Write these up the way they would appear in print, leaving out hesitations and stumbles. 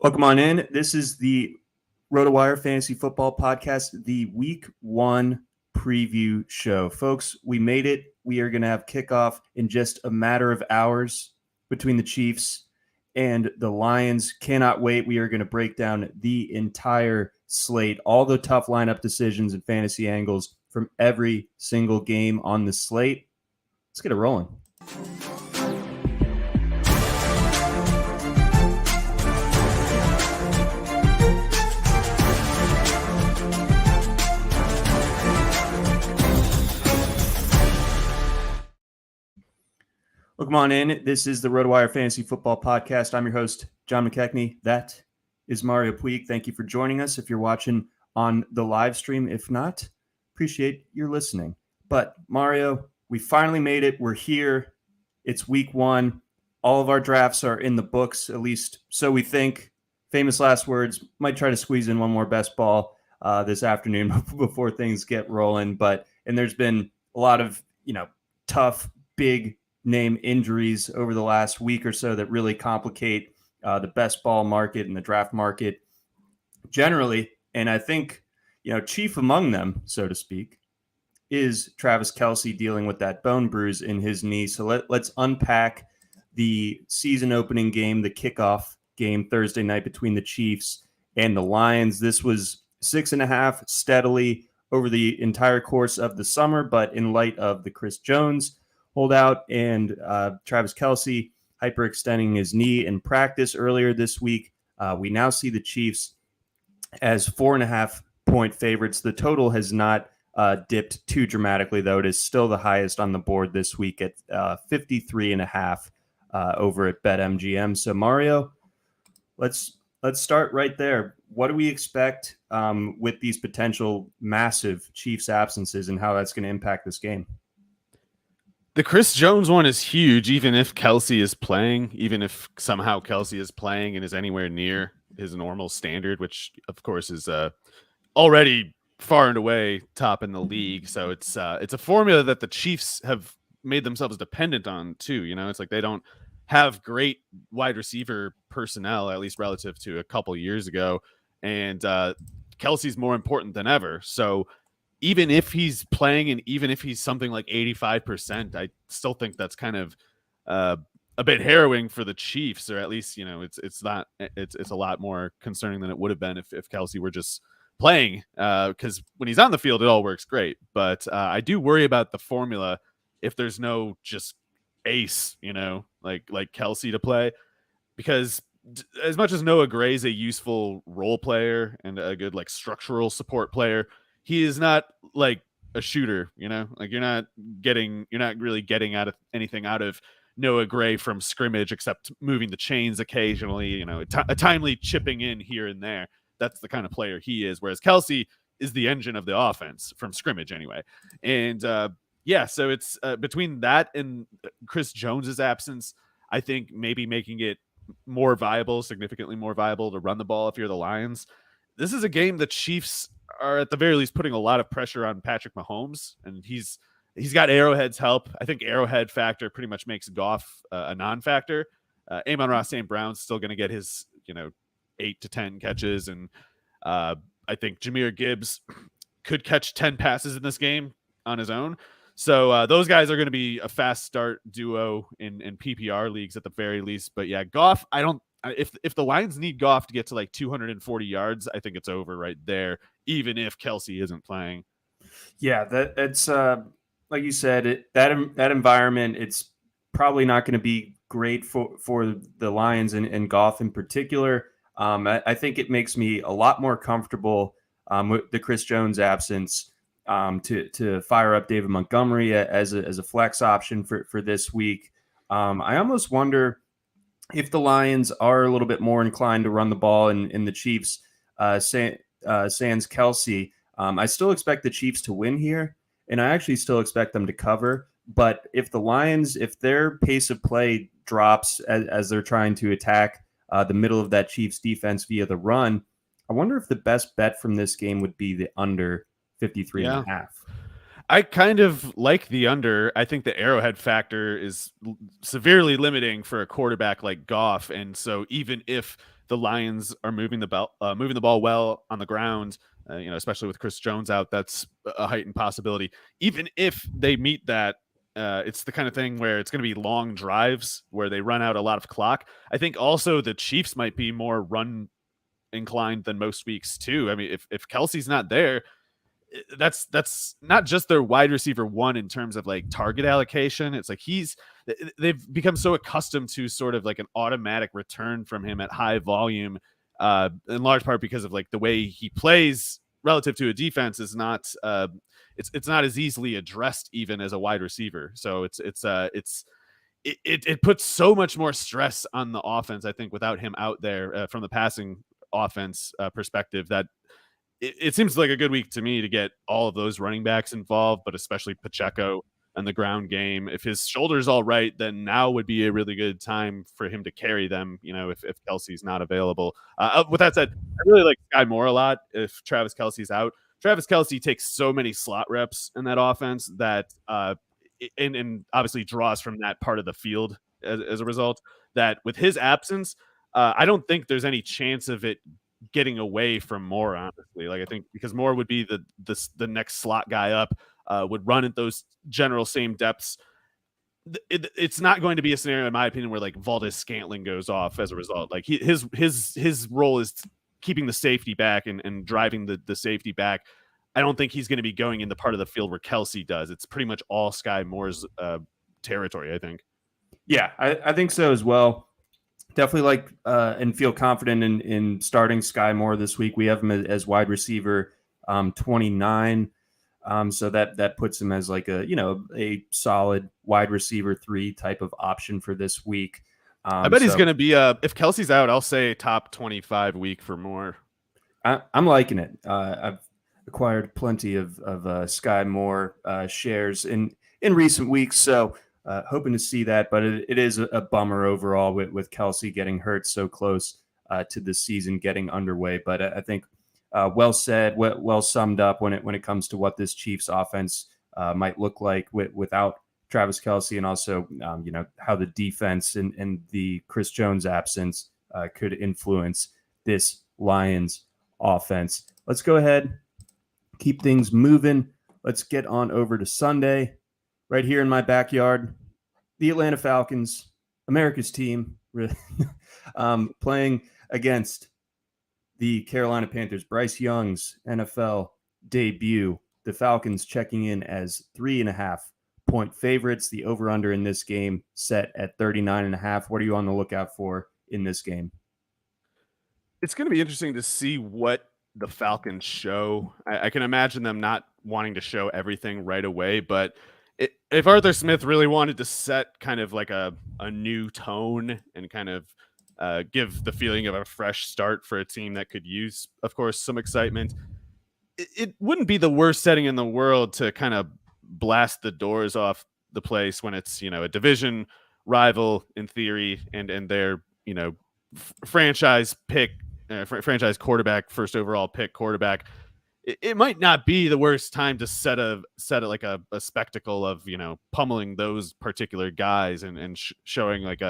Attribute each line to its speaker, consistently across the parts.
Speaker 1: Welcome on in. This is the RotoWire Fantasy Football Podcast, the Week 1 preview show. Folks, we made it. We are going to have kickoff in just a matter of hours between the Chiefs and the Lions. Cannot wait. We are going to break down the entire slate, all the tough lineup decisions and fantasy angles from every single game on the slate. Let's get it rolling. Welcome on in. This is the RotoWire Fantasy Football Podcast. I'm your host, John McKechnie. That is Mario Puig. Thank you for joining us if you're watching on the live stream. If not, appreciate your listening. But Mario, we finally made it. We're here. It's week 1. All of our drafts are in the books, at least so we think. Famous last words. Might try to squeeze in one more best ball this afternoon before things get rolling. And there's been a lot of, tough, big name injuries over the last week or so that really complicate the best ball market and the draft market generally. And I think, chief among them, so to speak, is Travis Kelce dealing with that bone bruise in his knee. So let's unpack the season opening game, the kickoff game Thursday night between the Chiefs and the Lions. This was 6.5 steadily over the entire course of the summer, but in light of the Chris Jones holdout and Travis Kelce hyperextending his knee in practice earlier this week, we now see the Chiefs as 4.5-point favorites. The total has not dipped too dramatically, though. It is still the highest on the board this week at 53.5 over at BetMGM. So, Mario, let's start right there. What do we expect with these potential massive Chiefs absences and how that's going to impact this game?
Speaker 2: The Chris Jones one is huge, even if Kelce is playing, even if somehow Kelce is playing and is anywhere near his normal standard, which, of course, is already far and away top in the league. So it's a formula that the Chiefs have made themselves dependent on, too. It's like they don't have great wide receiver personnel, at least relative to a couple years ago. And Kelce's more important than ever. So even if he's playing and even if he's something like 85%, I still think that's kind of a bit harrowing for the Chiefs, or at least, it's a lot more concerning than it would have been if Kelce were just playing, because when he's on the field, it all works great. But I do worry about the formula if there's no just ace, like Kelce to play, because as much as Noah Gray's a useful role player and a good structural support player, he is not like a shooter, like you're not really getting anything out of Noah Gray from scrimmage except moving the chains occasionally, a timely chipping in here and there. That's the kind of player he is. Whereas Kelce is the engine of the offense from scrimmage anyway. And so it's between that and Chris Jones's absence, I think maybe making it significantly more viable to run the ball if you're the Lions. This is a game the Chiefs are at the very least putting a lot of pressure on Patrick Mahomes, and he's got Arrowhead's help. I think Arrowhead factor pretty much makes Goff a non-factor. Amon-Ra St. Brown's still going to get his 8 to 10 catches, and I think Jahmyr Gibbs could catch 10 passes in this game on his own. So those guys are going to be a fast start duo in PPR leagues at the very least. But yeah, Goff, if the Lions need Goff to get to 240 yards, I think it's over right there, even if Kelce isn't playing.
Speaker 1: Yeah, that's like you said, that environment, it's probably not going to be great for the Lions and Goff in particular. I think it makes me a lot more comfortable with the Chris Jones absence to fire up David Montgomery as a flex option for this week. I almost wonder if the Lions are a little bit more inclined to run the ball in the Chiefs, sans Kelce. I still expect the Chiefs to win here, and I actually still expect them to cover. But if the Lions, if their pace of play drops as they're trying to attack the middle of that Chiefs defense via the run, I wonder if the best bet from this game would be the under 53.5.
Speaker 2: I kind of like the under. I think the arrowhead factor is severely limiting for a quarterback like Goff, and so even if the Lions are moving the ball well on the ground, especially with Chris Jones out, that's a heightened possibility. Even if they meet that, it's the kind of thing where it's going to be long drives where they run out a lot of clock. I think also the Chiefs might be more run inclined than most weeks too. I mean, if Kelsey's not there, that's not just their wide receiver one in terms of like target allocation. It's like they've become so accustomed to sort of like an automatic return from him at high volume, in large part because of like the way he plays relative to a defense is not it's not as easily addressed even as a wide receiver. So it puts so much more stress on the offense, I think, without him out there from the passing offense perspective, that it seems like a good week to me to get all of those running backs involved, but especially Pacheco and the ground game. If his shoulder's all right, then now would be a really good time for him to carry them, if Kelsey's not available. With that said, I really like Sky Moore a lot if Travis Kelsey's out. Travis Kelsey takes so many slot reps in that offense that and obviously draws from that part of the field as a result, that with his absence, I don't think there's any chance of it getting away from Moore, honestly. Like, I think because Moore would be the next slot guy up, would run at those general same depths. It's not going to be a scenario, in my opinion, where like Valdez Scantling goes off as a result. Like his role is keeping the safety back and driving the safety back. I don't think he's going to be going in the part of the field where Kelsey does. It's pretty much all Sky Moore's territory, I think.
Speaker 1: Yeah, I think so as well. Definitely like and feel confident in starting Sky Moore this week. We have him as wide receiver 29. So that puts him as like a solid wide receiver 3 type of option for this week.
Speaker 2: I bet he's going to be if Kelsey's out, I'll say top 25 week for Moore.
Speaker 1: I'm liking it. I've acquired plenty of Sky Moore shares in recent weeks, so hoping to see that. But it is a bummer overall with Kelsey getting hurt so close to the season getting underway. But I think well said, well summed up when it comes to what this Chiefs offense might look like without Travis Kelsey, and also how the defense and the Chris Jones absence could influence this Lions offense. Let's go ahead, keep things moving. Let's get on over to Sunday. Right here in my backyard, the Atlanta Falcons, America's team, playing against the Carolina Panthers. Bryce Young's NFL debut. The Falcons checking in as 3.5-point favorites. The over-under in this game set at 39.5. What are you on the lookout for in this game?
Speaker 2: It's going to be interesting to see what the Falcons show. I can imagine them not wanting to show everything right away, but if Arthur Smith really wanted to set kind of like a new tone and kind of give the feeling of a fresh start for a team that could use, of course, some excitement, it wouldn't be the worst setting in the world to kind of blast the doors off the place when it's, a division rival in theory and their, franchise pick, franchise quarterback, first overall pick quarterback. It might not be the worst time to set a spectacle of, pummeling those particular guys and showing like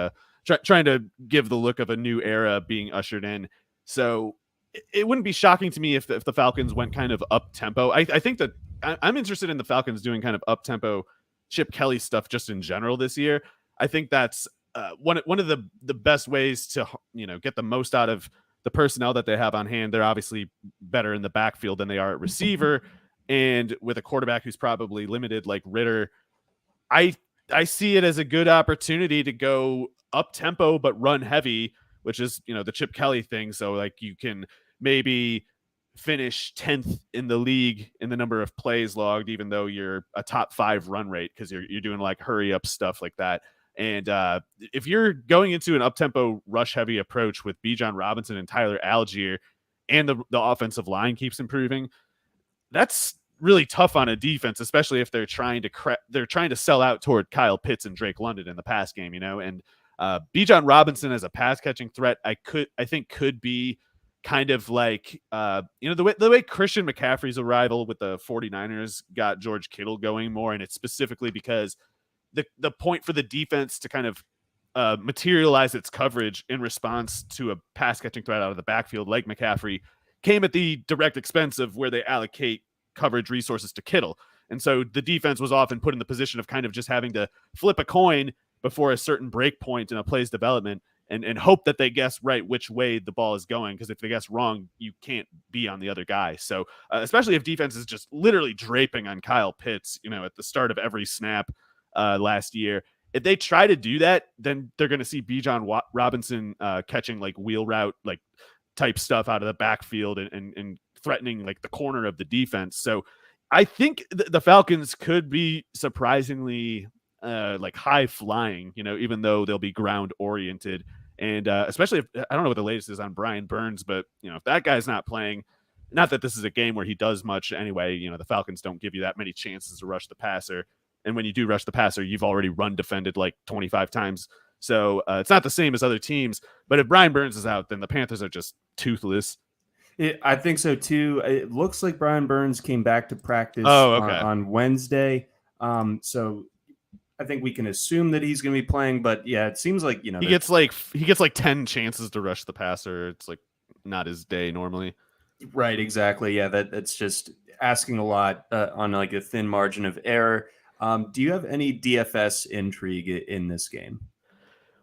Speaker 2: trying to give the look of a new era being ushered in. So it wouldn't be shocking to me if the Falcons went kind of up tempo. I think that I'm interested in the Falcons doing kind of up tempo Chip Kelly stuff just in general this year. I think that's one of the best ways to, get the most out of the personnel that they have on hand. They're obviously better in the backfield than they are at receiver. And with a quarterback who's probably limited like Ritter, I see it as a good opportunity to go up tempo, but run heavy, which is, the Chip Kelly thing. So like you can maybe finish 10th in the league in the number of plays logged, even though you're a top 5 run rate, because you're doing like hurry up stuff like that. And if you're going into an up-tempo rush-heavy approach with Bijan Robinson and Tyler Algier, and the offensive line keeps improving, that's really tough on a defense, especially if they're trying to sell out toward Kyle Pitts and Drake London in the pass game, And Bijan Robinson as a pass-catching threat, I think could be kind of like, the way Christian McCaffrey's arrival with the 49ers got George Kittle going more. And it's specifically because the point for the defense to kind of materialize its coverage in response to a pass catching threat out of the backfield like McCaffrey came at the direct expense of where they allocate coverage resources to Kittle. And so the defense was often put in the position of kind of just having to flip a coin before a certain break point in a play's development and hope that they guess right which way the ball is going. Because if they guess wrong, you can't be on the other guy. So especially if defense is just literally draping on Kyle Pitts, at the start of every snap last year, if they try to do that, then they're going to see Bijan Robinson catching like wheel route, like type stuff out of the backfield and threatening like the corner of the defense. So I think the Falcons could be surprisingly like high flying, even though they'll be ground oriented. And especially if, I don't know what the latest is on Brian Burns, but if that guy's not playing, not that this is a game where he does much anyway, the Falcons don't give you that many chances to rush the passer. And when you do rush the passer, you've already run defended like 25 times. So it's not the same as other teams, but if Brian Burns is out, then the Panthers are just toothless.
Speaker 1: I think so too. It looks like Brian Burns came back to practice on Wednesday. So I think we can assume that he's going to be playing, but yeah, it seems like, he
Speaker 2: gets like 10 chances to rush the passer. It's like not his day normally.
Speaker 1: Right. Exactly. Yeah. That's just asking a lot on like a thin margin of error. Do you have any DFS intrigue in this game?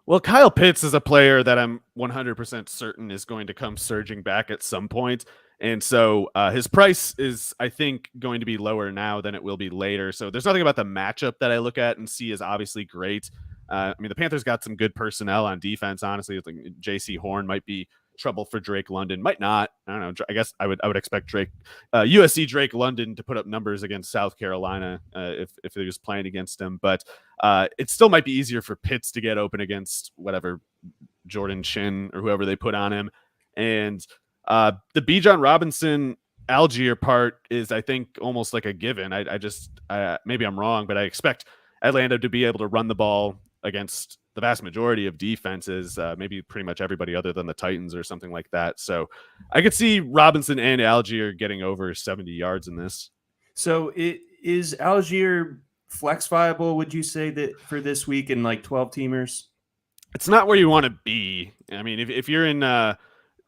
Speaker 2: Well, Kyle Pitts is a player that I'm 100% certain is going to come surging back at some point. And so his price is, I think, going to be lower now than it will be later. So there's nothing about the matchup that I look at and see as obviously great. The Panthers got some good personnel on defense, honestly. Like J.C. Horn might be trouble for Drake London. Might not. I don't know. I guess I would expect USC Drake London to put up numbers against South Carolina if he was playing against him. But it still might be easier for Pitts to get open against whatever Jordan Chin or whoever they put on him. And the Bijan Robinson Algier part is, I think, almost like a given. I just maybe I'm wrong, but I expect Atlanta to be able to run the ball against the vast majority of defenses, maybe pretty much everybody other than the Titans or something like that. So I could see Robinson and Algier getting over 70 yards in this.
Speaker 1: So is Algier flex viable, would you say, that for this week in like 12 teamers?
Speaker 2: It's not where you want to be. I mean, if you're in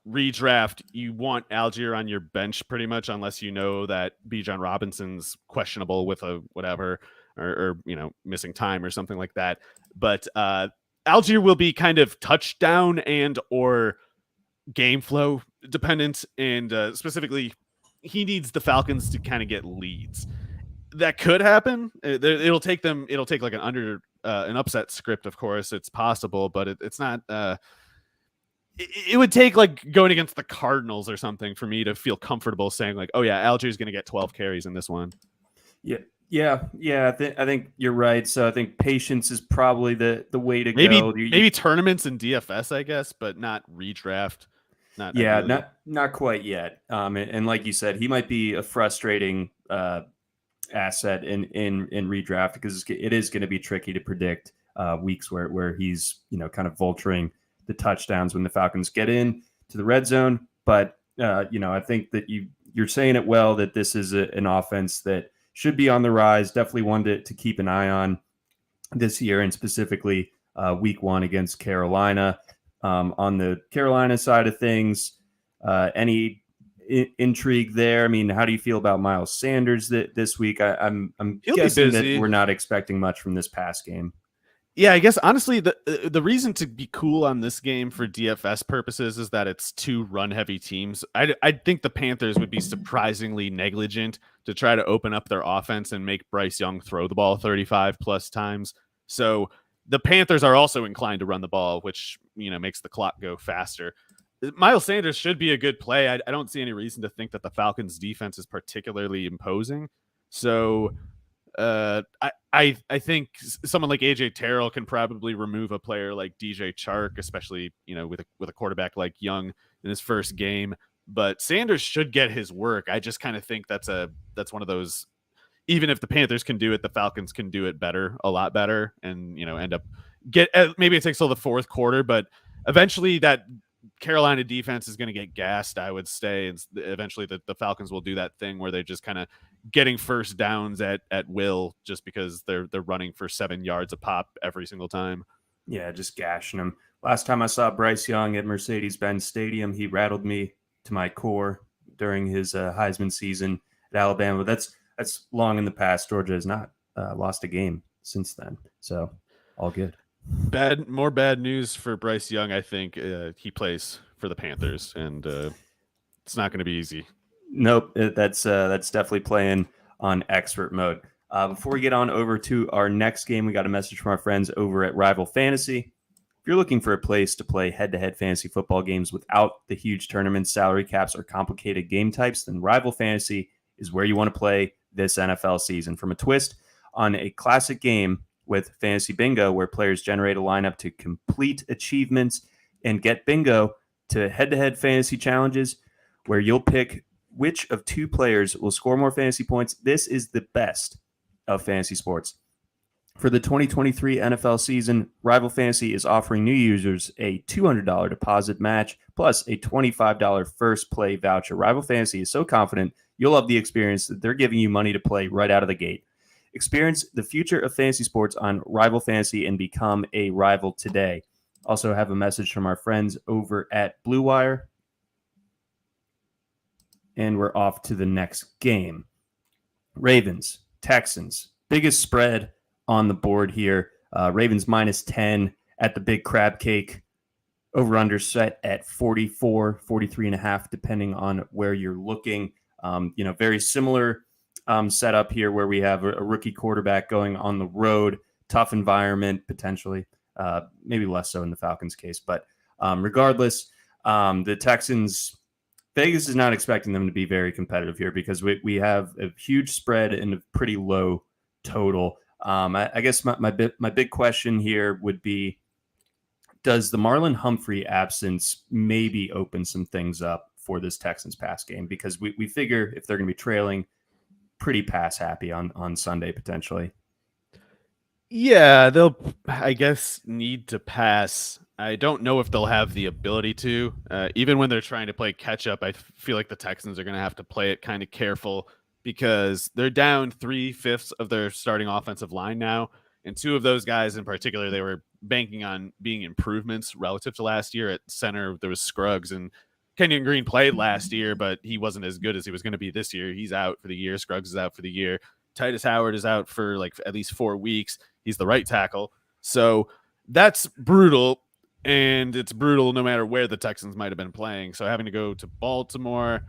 Speaker 2: redraft, you want Algier on your bench pretty much, unless you know that Bijan Robinson's questionable with a whatever or missing time or something like that. But Algier will be kind of touchdown and or game flow dependent, and specifically, he needs the Falcons to kind of get leads. That could happen. It'll take like an upset script. Of course, it's possible, but it's not. It would take like going against the Cardinals or something for me to feel comfortable saying like, oh yeah, Algier's going to get 12 carries in this one.
Speaker 1: Yeah. I think you're right. So I think patience is probably the way to
Speaker 2: go.
Speaker 1: go.
Speaker 2: Maybe tournaments and DFS, I guess, but not redraft.
Speaker 1: Not quite yet. And like you said, he might be a frustrating asset in redraft because it is going to be tricky to predict weeks where he's kind of vulturing the touchdowns when the Falcons get in to the red zone. But I think that you're saying it well, that this is an offense that should be on the rise. Definitely one to keep an eye on this year, and specifically week 1 against Carolina. On the Carolina side of things, any intrigue there? I mean, how do you feel about Miles Sanders this week? I'm guessing that we're not expecting much from this pass game.
Speaker 2: Yeah, I guess honestly, the reason to be cool on this game for DFS purposes is that it's 2 run-heavy teams. I think the Panthers would be surprisingly negligent to try to open up their offense and make Bryce Young throw the ball 35 plus times. So the Panthers are also inclined to run the ball, which makes the clock go faster. Miles Sanders should be a good play. I don't see any reason to think that the Falcons' defense is particularly imposing. So I think someone like AJ Terrell can probably remove a player like DJ Chark, especially with a quarterback like Young in his first game. But Sanders should get his work. I just kind of think that's one of those. Even if the Panthers can do it, the Falcons can do it a lot better, and end up maybe it takes till the fourth quarter, but eventually that Carolina defense is going to get gassed, I would say. And eventually the Falcons will do that thing where they're just kind of getting first downs at will just because they're running for 7 yards a pop every single time.
Speaker 1: Yeah, just gashing them. Last time I saw Bryce Young at Mercedes-Benz Stadium, he rattled me to my core during his Heisman season at Alabama. That's long in the past. Georgia has not lost a game since then, so all good.
Speaker 2: More bad news for Bryce Young. I think he plays for the Panthers, and it's not going to be easy.
Speaker 1: Nope, that's definitely playing on expert mode. Before we get on over to our next game, we got a message from our friends over at Rival Fantasy. If you're looking for a place to play head-to-head fantasy football games without the huge tournaments, salary caps, or complicated game types, then Rival Fantasy is where you want to play this NFL season. From a twist on a classic game with Fantasy Bingo, where players generate a lineup to complete achievements, and Get Bingo to head-to-head fantasy challenges, where you'll pick which of two players will score more fantasy points. This is the best of fantasy sports. For the 2023 NFL season, Rival Fantasy is offering new users a $200 deposit match plus a $25 first play voucher. Rival Fantasy is so confident you'll love the experience that they're giving you money to play right out of the gate. Experience the future of fantasy sports on Rival Fantasy and become a rival today. Also have a message from our friends over at Blue Wire. And we're off to the next game. Ravens, Texans, biggest spread on the board here. Ravens -10 at the big crab cake. Over-under set at 44, 43.5, depending on where you're looking. Very similar setup here where we have a rookie quarterback going on the road, tough environment potentially, maybe less so in the Falcons case. But regardless, the Texans, Vegas is not expecting them to be very competitive here because we have a huge spread and a pretty low total. I guess my big question here would be, does the Marlon Humphrey absence maybe open some things up for this Texans pass game? Because we figure if they're going to be trailing, pretty pass happy on Sunday potentially.
Speaker 2: Yeah, they'll, I guess, need to pass. I don't know if they'll have the ability to. Even when they're trying to play catch up, I feel like the Texans are going to have to play it kind of careful because they're down 3/5 of their starting offensive line now. And two of those guys in particular, they were banking on being improvements relative to last year. At center, there was Scruggs, and Kenyon Green played last year, but he wasn't as good as he was going to be this year. He's out for the year. Scruggs is out for the year. Titus Howard is out for like at least 4 weeks. He's the right tackle. So that's brutal, and it's brutal no matter where the Texans might have been playing. So having to go to Baltimore,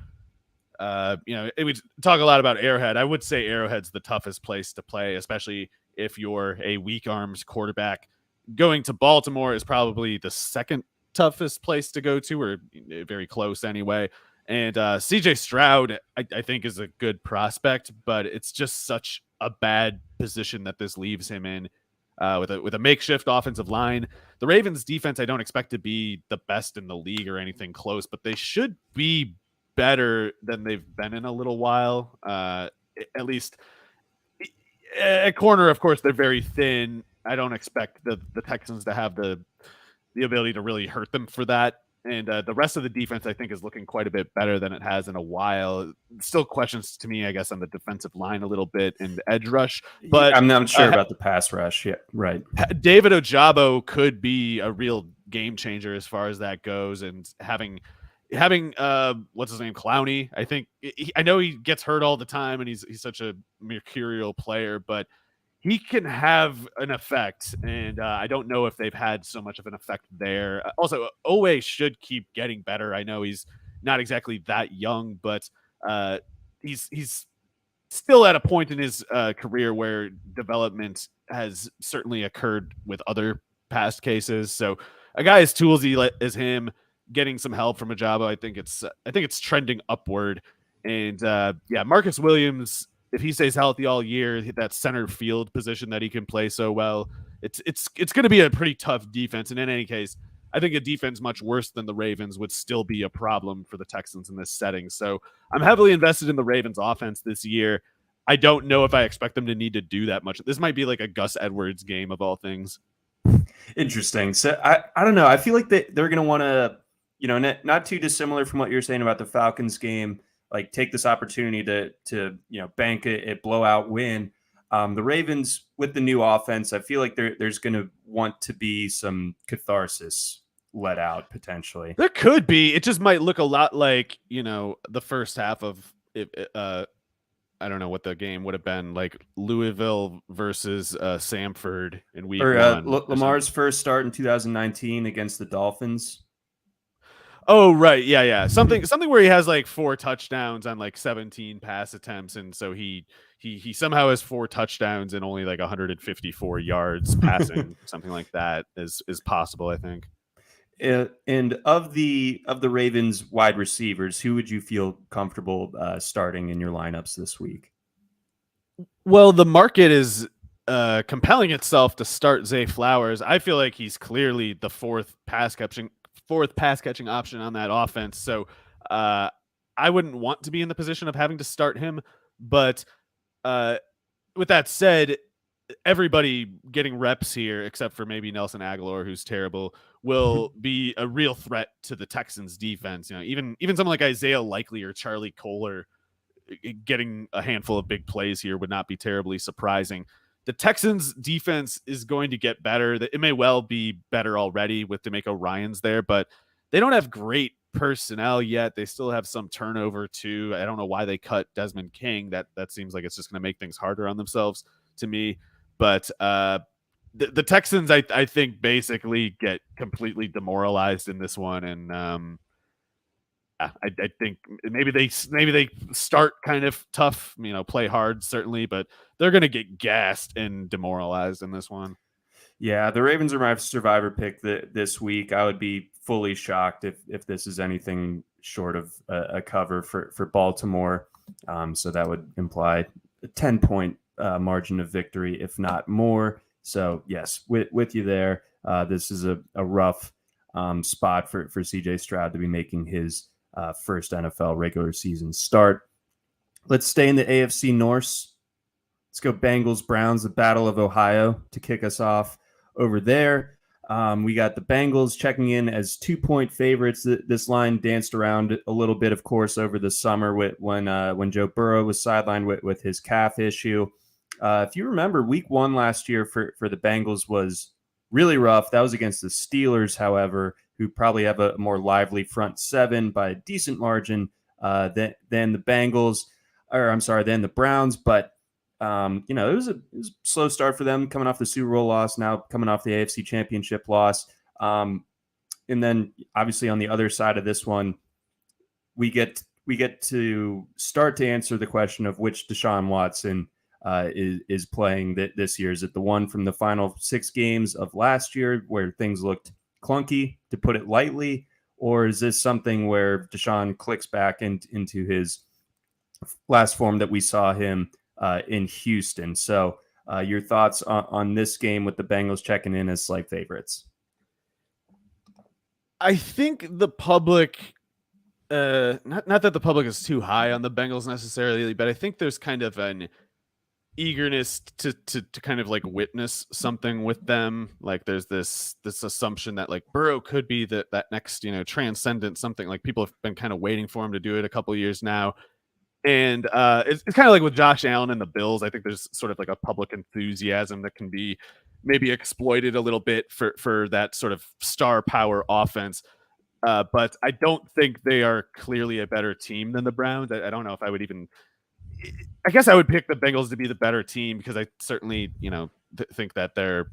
Speaker 2: we talk a lot about Arrowhead. I would say Arrowhead's the toughest place to play, especially if you're a weak arms quarterback. Going to Baltimore is probably the second toughest place to go to, or very close anyway. And CJ Stroud, I think, is a good prospect, but it's just such a bad position that this leaves him in with a makeshift offensive line. The Ravens defense, I don't expect to be the best in the league or anything close, but they should be better than they've been in a little while. At least at corner, of course, they're very thin. I don't expect the Texans to have the ability to really hurt them for that. And the rest of the defense, I think, is looking quite a bit better than it has in a while. Still questions to me, I guess, on the defensive line a little bit and the edge rush. But
Speaker 1: I'm not sure about the pass rush. Yeah, right.
Speaker 2: David Ojabo could be a real game changer as far as that goes. And having what's his name, Clowney, I think I know he gets hurt all the time, and he's such a mercurial player, but he can have an effect, and I don't know if they've had so much of an effect there. Also, Owe should keep getting better. I know he's not exactly that young, but he's still at a point in his career where development has certainly occurred with other past cases. So a guy as toolsy as him getting some help from Ojabo, I think it's trending upward. And Marcus Williams, if he stays healthy all year, that center field position that he can play so well, it's going to be a pretty tough defense. And in any case, I think a defense much worse than the Ravens would still be a problem for the Texans in this setting. So I'm heavily invested in the Ravens offense this year. I don't know if I expect them to need to do that much. This might be like a Gus Edwards game of all things.
Speaker 1: Interesting. So I don't know. I feel like they're going to want to, not too dissimilar from what you're saying about the Falcons game. Like, take this opportunity to bank a blowout win. The Ravens with the new offense, I feel like there's going to want to be some catharsis let out potentially.
Speaker 2: There could be. It just might look a lot like, the first half of I don't know what the game would have been, like Louisville versus Samford in week one.
Speaker 1: Lamar's first start in 2019 against the Dolphins.
Speaker 2: Oh, right. Yeah. Something where he has like 4 touchdowns on like 17 pass attempts. And so he somehow has 4 touchdowns and only like 154 yards passing. Something like that is possible, I think.
Speaker 1: And of the Ravens wide receivers, who would you feel comfortable starting in your lineups this week?
Speaker 2: Well, the market is compelling itself to start Zay Flowers. I feel like he's clearly the fourth pass catching option on that offense. So I wouldn't want to be in the position of having to start him. But with that said, everybody getting reps here, except for maybe Nelson Aguilar, who's terrible, will be a real threat to the Texans defense. Even someone like Isaiah Likely or Charlie Kohler getting a handful of big plays here would not be terribly surprising. The Texans defense is going to get better. It may well be better already with DeMeco Ryans there, but they don't have great personnel yet. They still have some turnover too. I don't know why they cut Desmond King. That seems like it's just going to make things harder on themselves to me. But the Texans, I think, basically get completely demoralized in this one, and I think maybe they start kind of tough, play hard certainly, but they're going to get gassed and demoralized in this one.
Speaker 1: Yeah, the Ravens are my survivor pick this week. I would be fully shocked if this is anything short of a cover for Baltimore. So that would imply a 10-point margin of victory, if not more. So yes, with you there. This is a rough spot for CJ Stroud to be making his first NFL regular season start. Let's stay in the AFC North. Let's go Bengals Browns, the Battle of Ohio, to kick us off over there. We got the Bengals checking in as 2-point favorites. This line danced around a little bit, of course, over the summer when Joe Burrow was sidelined with his calf issue. If you remember, week 1 last year for the Bengals was really rough. That was against the Steelers, however, who probably have a more lively front seven by a decent margin than the Browns. But it was a slow start for them coming off the Super Bowl loss, now coming off the AFC Championship loss. And then obviously on the other side of this one, we get to start to answer the question of which Deshaun Watson is playing this year. Is it the one from the final 6 games of last year where things looked clunky, to put it lightly, or is this something where Deshaun clicks back into his last form that we saw him in Houston? So your thoughts on this game with the Bengals checking in as slight favorites?
Speaker 2: I think the public, not that the public is too high on the Bengals necessarily, but I think there's kind of an eagerness to kind of like witness something with them. Like there's this assumption that like Burrow could be that next, transcendent something. Like people have been kind of waiting for him to do it a couple of years now. And it's kind of like with Josh Allen and the Bills. I think there's sort of like a public enthusiasm that can be maybe exploited a little bit for that sort of star power offense. But I don't think they are clearly a better team than the Browns. I don't know if I would even. I guess I would pick the Bengals to be the better team because I certainly, think that they're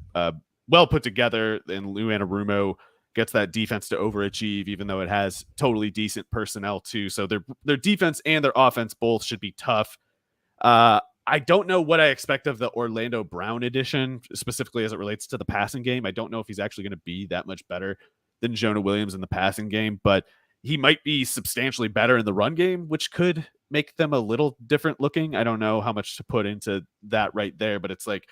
Speaker 2: well put together, and Lou Anarumo gets that defense to overachieve, even though it has totally decent personnel too. So their defense and their offense both should be tough. I don't know what I expect of the Orlando Brown edition, specifically as it relates to the passing game. I don't know if he's actually going to be that much better than Jonah Williams in the passing game, but he might be substantially better in the run game, which could make them a little different looking. I don't know how much to put into that right there, but it's like,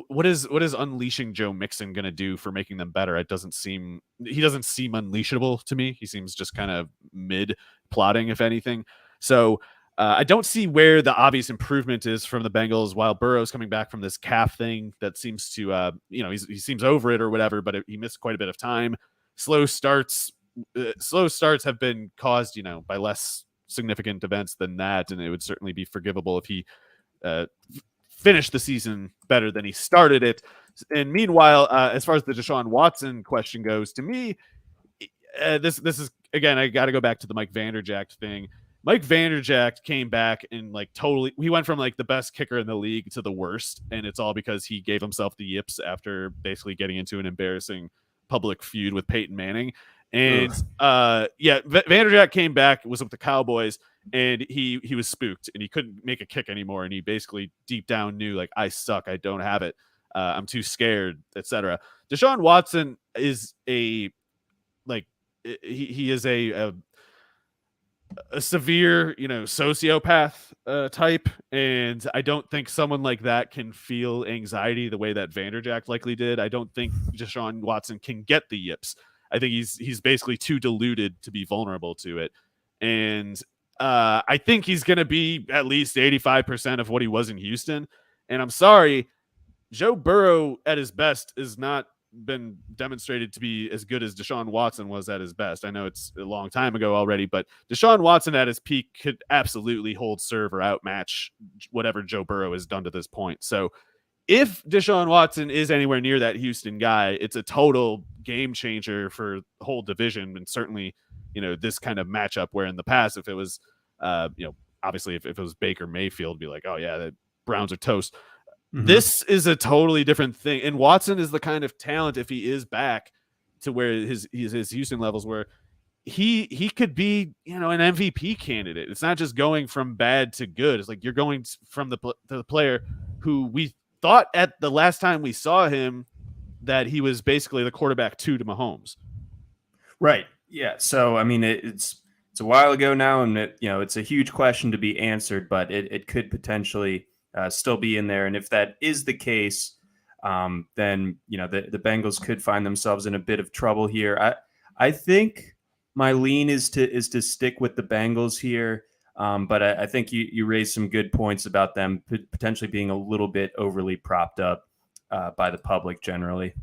Speaker 2: what is unleashing Joe Mixon going to do for making them better? He doesn't seem unleashable to me. He seems just kind of mid plotting, if anything. So I don't see where the obvious improvement is from the Bengals while Burrow's coming back from this calf thing that seems to, he seems over it or whatever, but he missed quite a bit of time. Slow starts slow starts have been caused, by less significant events than that, and it would certainly be forgivable if he finished the season better than he started it. And meanwhile, as far as the Deshaun Watson question goes, to me, this is again, I got to go back to the Mike Vanderjagt thing. Mike Vanderjagt came back and he went from the best kicker in the league to the worst, and it's all because he gave himself the yips after basically getting into an embarrassing public feud with Peyton Manning. And Vanderjagt came back, was with the Cowboys, and he was spooked and he couldn't make a kick anymore, and he basically deep down knew I suck, I don't have it, I'm too scared, etc. Deshaun Watson is he is a severe, sociopath type, and I don't think someone like that can feel anxiety the way that Vanderjagt likely did. I don't think Deshaun Watson can get the yips. I think he's basically too deluded to be vulnerable to it, and I think he's going to be at least 85% of what he was in Houston. And I'm sorry, Joe Burrow at his best is not been demonstrated to be as good as Deshaun Watson was at his best. I know it's a long time ago already, but Deshaun Watson at his peak could absolutely hold serve or outmatch whatever Joe Burrow has done to this point. So if Deshaun Watson is anywhere near that Houston guy, it's a total game changer for the whole division. And certainly, this kind of matchup where in the past, if it was, obviously if it was Baker Mayfield, be like, oh yeah, the Browns are toast. Mm-hmm. This is a totally different thing. And Watson is the kind of talent, if he is back to where his Houston levels were, he could be, an MVP candidate. It's not just going from bad to good. It's you're going from the player who we thought at the last time we saw him that he was basically the quarterback 2 to Mahomes.
Speaker 1: Right. Yeah. So, I mean, it's a while ago now, and it's a huge question to be answered, but it could potentially still be in there. And if that is the case, then, the Bengals could find themselves in a bit of trouble here. I think my lean is to stick with the Bengals here. But I think you raised some good points about them potentially being a little bit overly propped up by the public generally.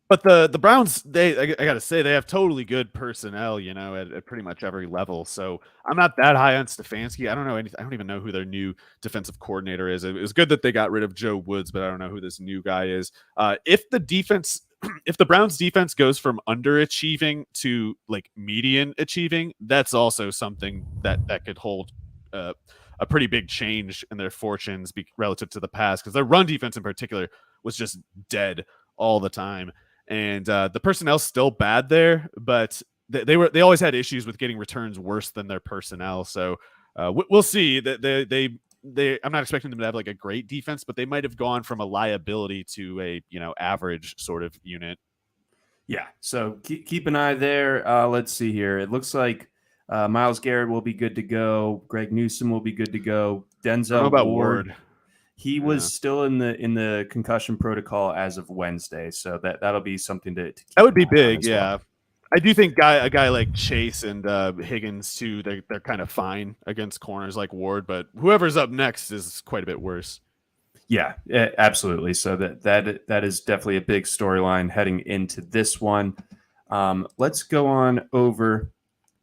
Speaker 2: But the Browns, I got to say, they have totally good personnel, at pretty much every level. So I'm not that high on Stefanski. I don't know anything. I don't even know who their new defensive coordinator is. It was good that they got rid of Joe Woods, but I don't know who this new guy is. If the Browns defense goes from underachieving to median achieving, that's also something that could hold a pretty big change in their fortunes relative to the past, because their run defense in particular was just dead all the time. And the personnel's still bad there, but they always had issues with getting returns worse than their personnel. So we'll see. That I'm not expecting them to have a great defense, but they might have gone from a liability to a average sort of unit.
Speaker 1: Yeah. So keep an eye there. Let's see here. It looks like Myles Garrett will be good to go. Greg Newsome will be good to go. Denzel
Speaker 2: I don't know about Ward.
Speaker 1: He was still in the concussion protocol as of Wednesday, so that'll be something to keep
Speaker 2: that would be big.
Speaker 1: Yeah, well.
Speaker 2: I do think a guy like Chase and Higgins too. They're kind of fine against corners like Ward, but whoever's up next is quite a bit worse.
Speaker 1: Yeah, absolutely. So that is definitely a big storyline heading into this one. Let's go on over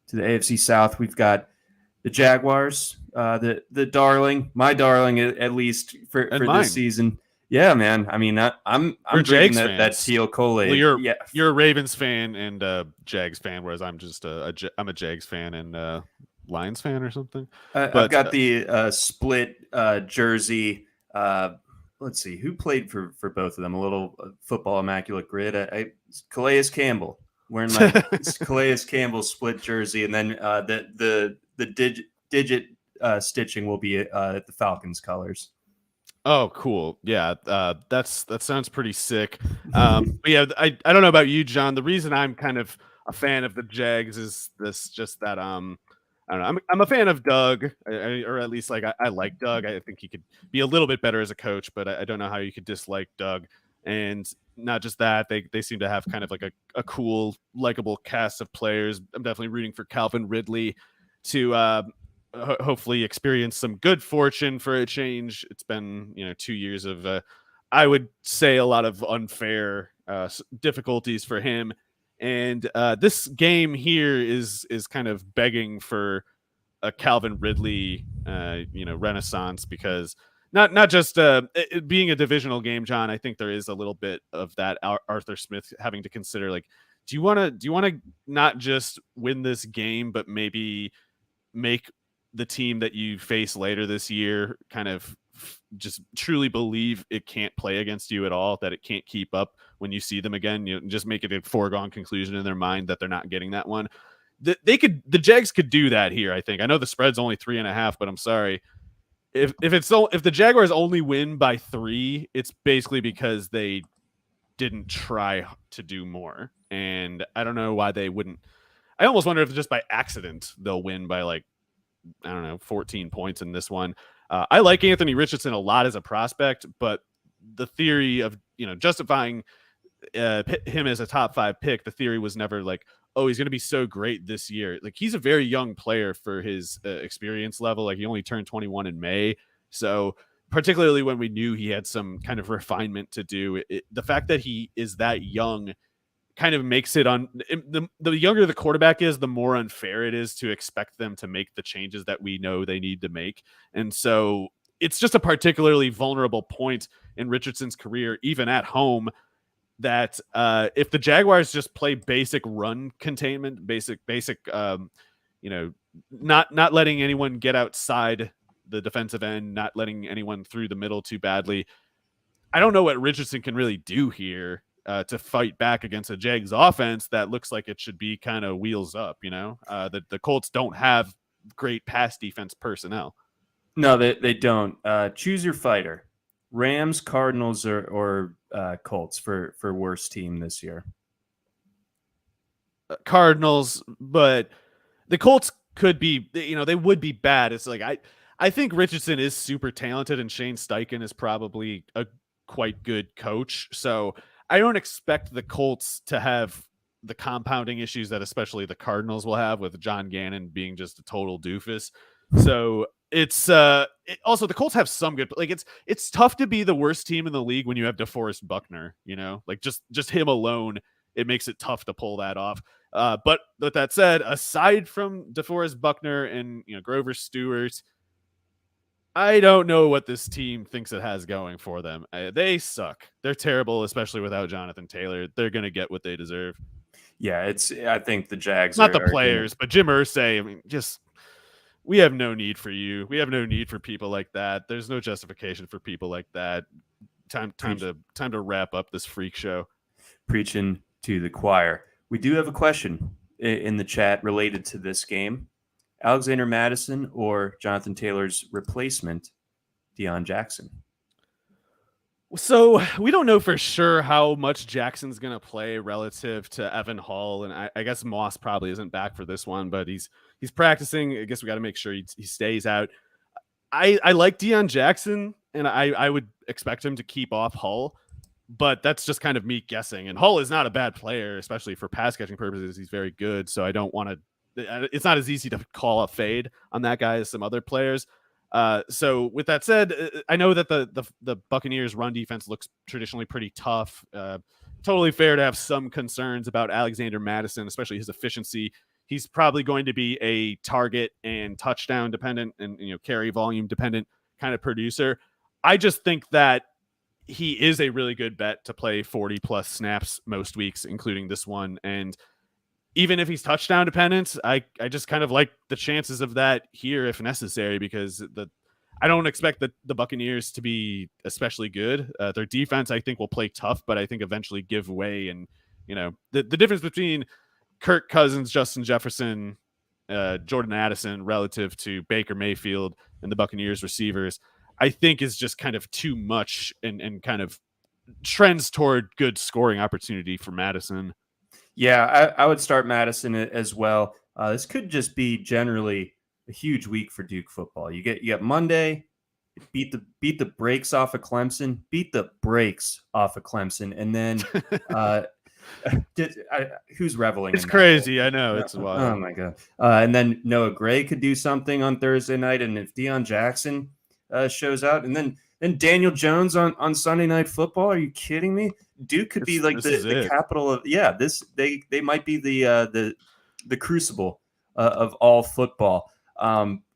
Speaker 1: to the AFC South. We've got the Jaguars, my darling, at least for this season. Yeah, man. I mean, I'm drinking that teal Kool-Aid.
Speaker 2: Well, you're a Ravens fan and a Jags fan, whereas I'm just I'm a Jags fan and Lions fan or something.
Speaker 1: I've got the split jersey. Let's see who played for both of them. A little football immaculate grid. Calais Campbell, wearing my Calais Campbell split jersey, and then the digit stitching will be the Falcons colors.
Speaker 2: Oh, cool. Yeah, that sounds pretty sick. But yeah, I don't know about you, John. The reason I'm kind of a fan of the Jags is just that I don't know. I'm a fan of Doug, or at least I like Doug. I think he could be a little bit better as a coach, but I don't know how you could dislike Doug. And not just that, they seem to have kind of a cool, likable cast of players. I'm definitely rooting for Calvin Ridley to hopefully experience some good fortune for a change. It's been 2 years of I would say a lot of unfair difficulties for him. And this game here is kind of begging for a Calvin Ridley, renaissance, because not just it being a divisional game, John. I think there is a little bit of that Arthur Smith having to consider. Like, do you want to not just win this game, but maybe make the team that you face later this year kind of just truly believe it can't play against you at all, that it can't keep up when you see them again, just make it a foregone conclusion in their mind that they're not getting that one. The Jags could do that here. I think. I know the spread's only 3.5, but I'm sorry. If the Jaguars only win by 3, it's basically because they didn't try to do more. And I don't know why they wouldn't. I almost wonder if just by accident they'll win by 14 points in this one. I like Anthony Richardson a lot as a prospect, but the theory of justifying him as a top 5 pick, the theory was never like, oh, he's going to be so great this year. Like, he's a very young player for his experience level. Like, he only turned 21 in May. So particularly when we knew he had some kind of refinement to do, the fact that he is that young kind of makes it on the younger the quarterback is, the more unfair it is to expect them to make the changes that we know they need to make. And so it's just a particularly vulnerable point in Richardson's career, even at home, that if the Jaguars just play basic run containment, basic, not letting anyone get outside the defensive end, not letting anyone through the middle too badly, I don't know what Richardson can really do here to fight back against a Jags offense that looks like it should be kind of wheels up. The Colts don't have great pass defense personnel.
Speaker 1: No, they don't. Choose your fighter. Rams, Cardinals, or Colts for worst team this year.
Speaker 2: Cardinals, but the Colts could be, they would be bad. It's like I think Richardson is super talented, and Shane Steichen is probably a quite good coach. So I don't expect the Colts to have the compounding issues that especially the Cardinals will have, with John Gannon being just a total doofus. So it's also the Colts have some good, like it's tough to be the worst team in the league when you have DeForest Buckner, like just him alone, it makes it tough to pull that off. But with that said, aside from DeForest Buckner and Grover Stewart, I don't know what this team thinks it has going for them. They suck. They're terrible, especially without Jonathan Taylor. They're gonna get what they deserve.
Speaker 1: Yeah, I think the Jags
Speaker 2: not the players, but Jim Irsay. I mean, we have no need for you. We have no need for people like that. There's no justification for people like that. Time to wrap up this freak show.
Speaker 1: Preaching to the choir. We do have a question in the chat related to this game. Alexander Mattison or Jonathan Taylor's replacement, Deion Jackson?
Speaker 2: So we don't know for sure how much Jackson's going to play relative to Evan Hall. And I guess Moss probably isn't back for this one, but he's practicing. I guess we got to make sure he stays out. I like Deion Jackson, and I would expect him to keep off Hull, but that's just kind of me guessing. And Hull is not a bad player, especially for pass catching purposes. He's very good. So I don't want to, it's not as easy to call a fade on that guy as some other players. So with that said, I know that the Buccaneers run defense looks traditionally pretty tough. Totally fair to have some concerns about Alexander Mattison, especially his efficiency. He's probably going to be a target and touchdown dependent and carry volume dependent kind of producer. I just think that he is a really good bet to play 40 plus snaps most weeks, including this one. And even if he's touchdown dependent, I just kind of like the chances of that here if necessary, because I don't expect the Buccaneers to be especially good. Their defense, I think, will play tough, but I think eventually give way. And, the difference between Kirk Cousins, Justin Jefferson, Jordan Addison relative to Baker Mayfield and the Buccaneers receivers, I think is just kind of too much and kind of trends toward good scoring opportunity for Madison.
Speaker 1: Yeah, I would start Madison as well. This could just be generally a huge week for Duke football. You get Monday, beat the brakes off of Clemson, and then who's reveling?
Speaker 2: It's crazy. I know, it's wild.
Speaker 1: Oh my god! And then Noah Gray could do something on Thursday night, and if Deion Jackson shows out, and then Daniel Jones on Sunday Night Football. Are you kidding me? Duke could be like the capital of they might be the crucible of all football.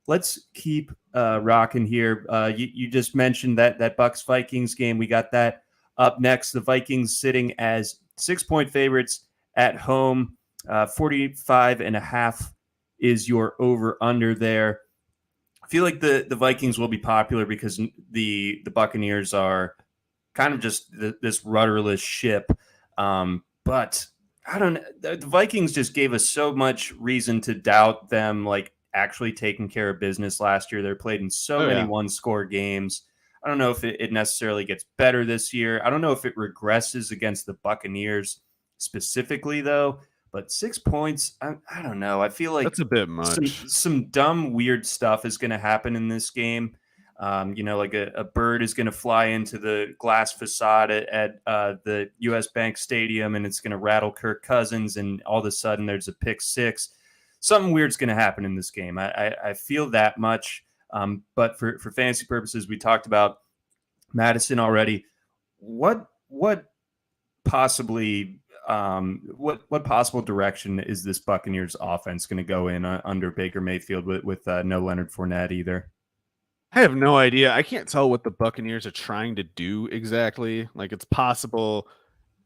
Speaker 1: Let's keep rocking here. You just mentioned that Bucks Vikings game. We got that up next. The Vikings sitting as 6-point favorites at home. 45.5 is your over under there. I feel like the Vikings will be popular because the Buccaneers are kind of just this rudderless ship. But I don't know. The Vikings just gave us so much reason to doubt them, like actually taking care of business last year. They're played in so many one-score games. I don't know if it necessarily gets better this year. I don't know if it regresses against the Buccaneers specifically, though. But 6 points, I don't know. I feel like
Speaker 2: that's a bit much.
Speaker 1: Some dumb, weird stuff is going to happen in this game. Like a bird is going to fly into the glass facade at the U.S. Bank Stadium, and it's going to rattle Kirk Cousins, and all of a sudden there's a pick six. Something weird's going to happen in this game. I feel that much. But for fantasy purposes, we talked about Madison already. What possibly what possible direction is this Buccaneers offense going to go in under Baker Mayfield with no Leonard Fournette either?
Speaker 2: I have no idea. I can't tell what the Buccaneers are trying to do exactly. Like, it's possible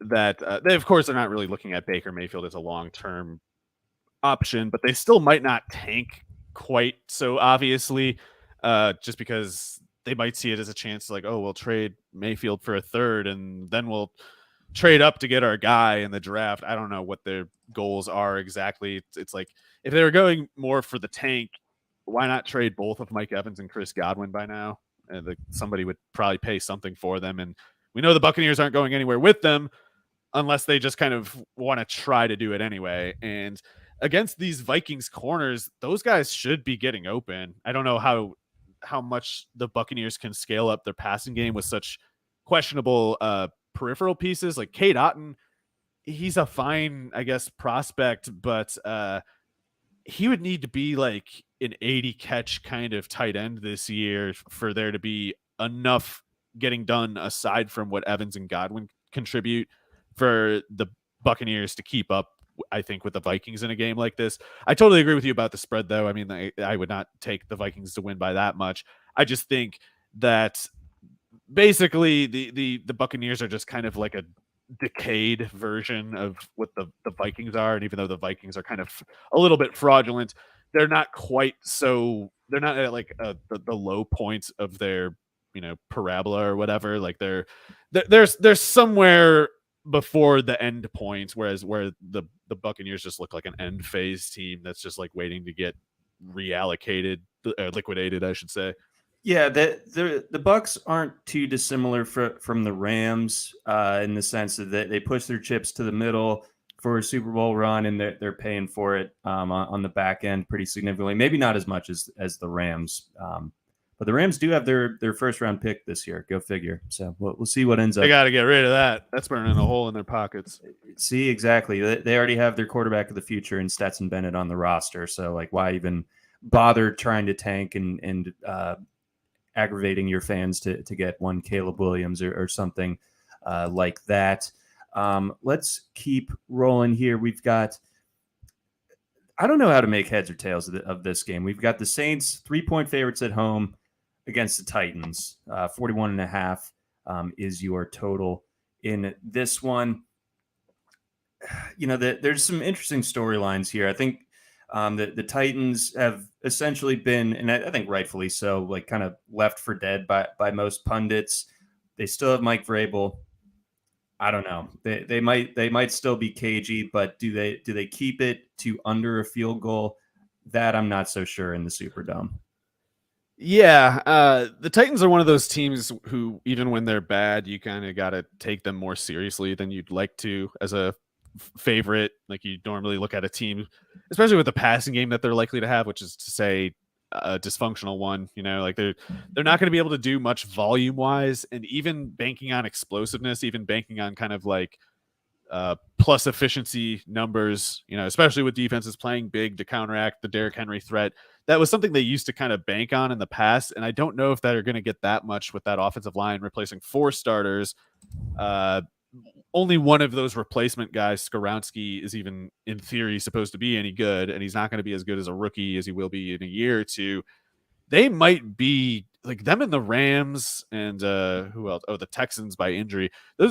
Speaker 2: that they, of course, they're not really looking at Baker Mayfield as a long-term option, but they still might not tank quite so obviously, just because they might see it as a chance to, like, oh, we'll trade Mayfield for a third, and then we'll trade up to get our guy in the draft. I don't know what their goals are exactly. It's like, if they were going more for the tank, why not trade both of Mike Evans and Chris Godwin by now? And somebody would probably pay something for them. And we know the Buccaneers aren't going anywhere with them unless they just kind of want to try to do it anyway. And against these Vikings corners, those guys should be getting open. I don't know how much the Buccaneers can scale up their passing game with such questionable peripheral pieces. Like Cade Otton, he's a fine, I guess, prospect, but he would need to be like an 80 catch kind of tight end this year for there to be enough getting done aside from what Evans and Godwin contribute for the Buccaneers to keep up, I think, with the Vikings in a game like this. I totally agree with you about the spread, though. I mean, I would not take the Vikings to win by that much. I just think that basically the Buccaneers are just kind of like a decayed version of what the Vikings are. And even though the Vikings are kind of a little bit fraudulent, they're not quite so, they're not at like the low points of their, parabola or whatever. Like there's somewhere before the end points, where the Buccaneers just look like an end phase team that's just like waiting to get reallocated, liquidated, I should say.
Speaker 1: Yeah, the Bucks aren't too dissimilar from the Rams in the sense that they push their chips to the middle for a Super Bowl run, and they're paying for it on the back end pretty significantly. Maybe not as much as the Rams, but the Rams do have their first round pick this year. Go figure. So we'll see what ends up.
Speaker 2: They got to get rid of that. That's burning a hole in their pockets.
Speaker 1: See, exactly. They already have their quarterback of the future in Stetson Bennett on the roster. So like, why even bother trying to tank and aggravating your fans to get one Caleb Williams or something like that. Let's keep rolling here. We've got, I don't know how to make heads or tails of this game. We've got the Saints 3-point favorites at home against the Titans. 41.5 is your total in this one. There's some interesting storylines here. I think the Titans have essentially been, and I think rightfully so, like kind of left for dead by most pundits. They still have Mike Vrabel. I don't know. They might still be cagey, but do they keep it to under a field goal? That I'm not so sure in the Superdome.
Speaker 2: Yeah, the Titans are one of those teams who, even when they're bad, you kind of got to take them more seriously than you'd like to as a favorite. Like, you normally look at a team, especially with the passing game that they're likely to have, which is to say a dysfunctional one. Like they're not going to be able to do much volume wise, and even banking on explosiveness, even banking on kind of like plus efficiency numbers, especially with defenses playing big to counteract the Derrick Henry threat. That was something they used to kind of bank on in the past, and I don't know if they're going to get that much with that offensive line replacing 4 starters. only one of those replacement guys, Skoronski, is even in theory supposed to be any good, and he's not going to be as good as a rookie as he will be in a year or two. They might be like them and the Rams and who else? Oh, the Texans by injury.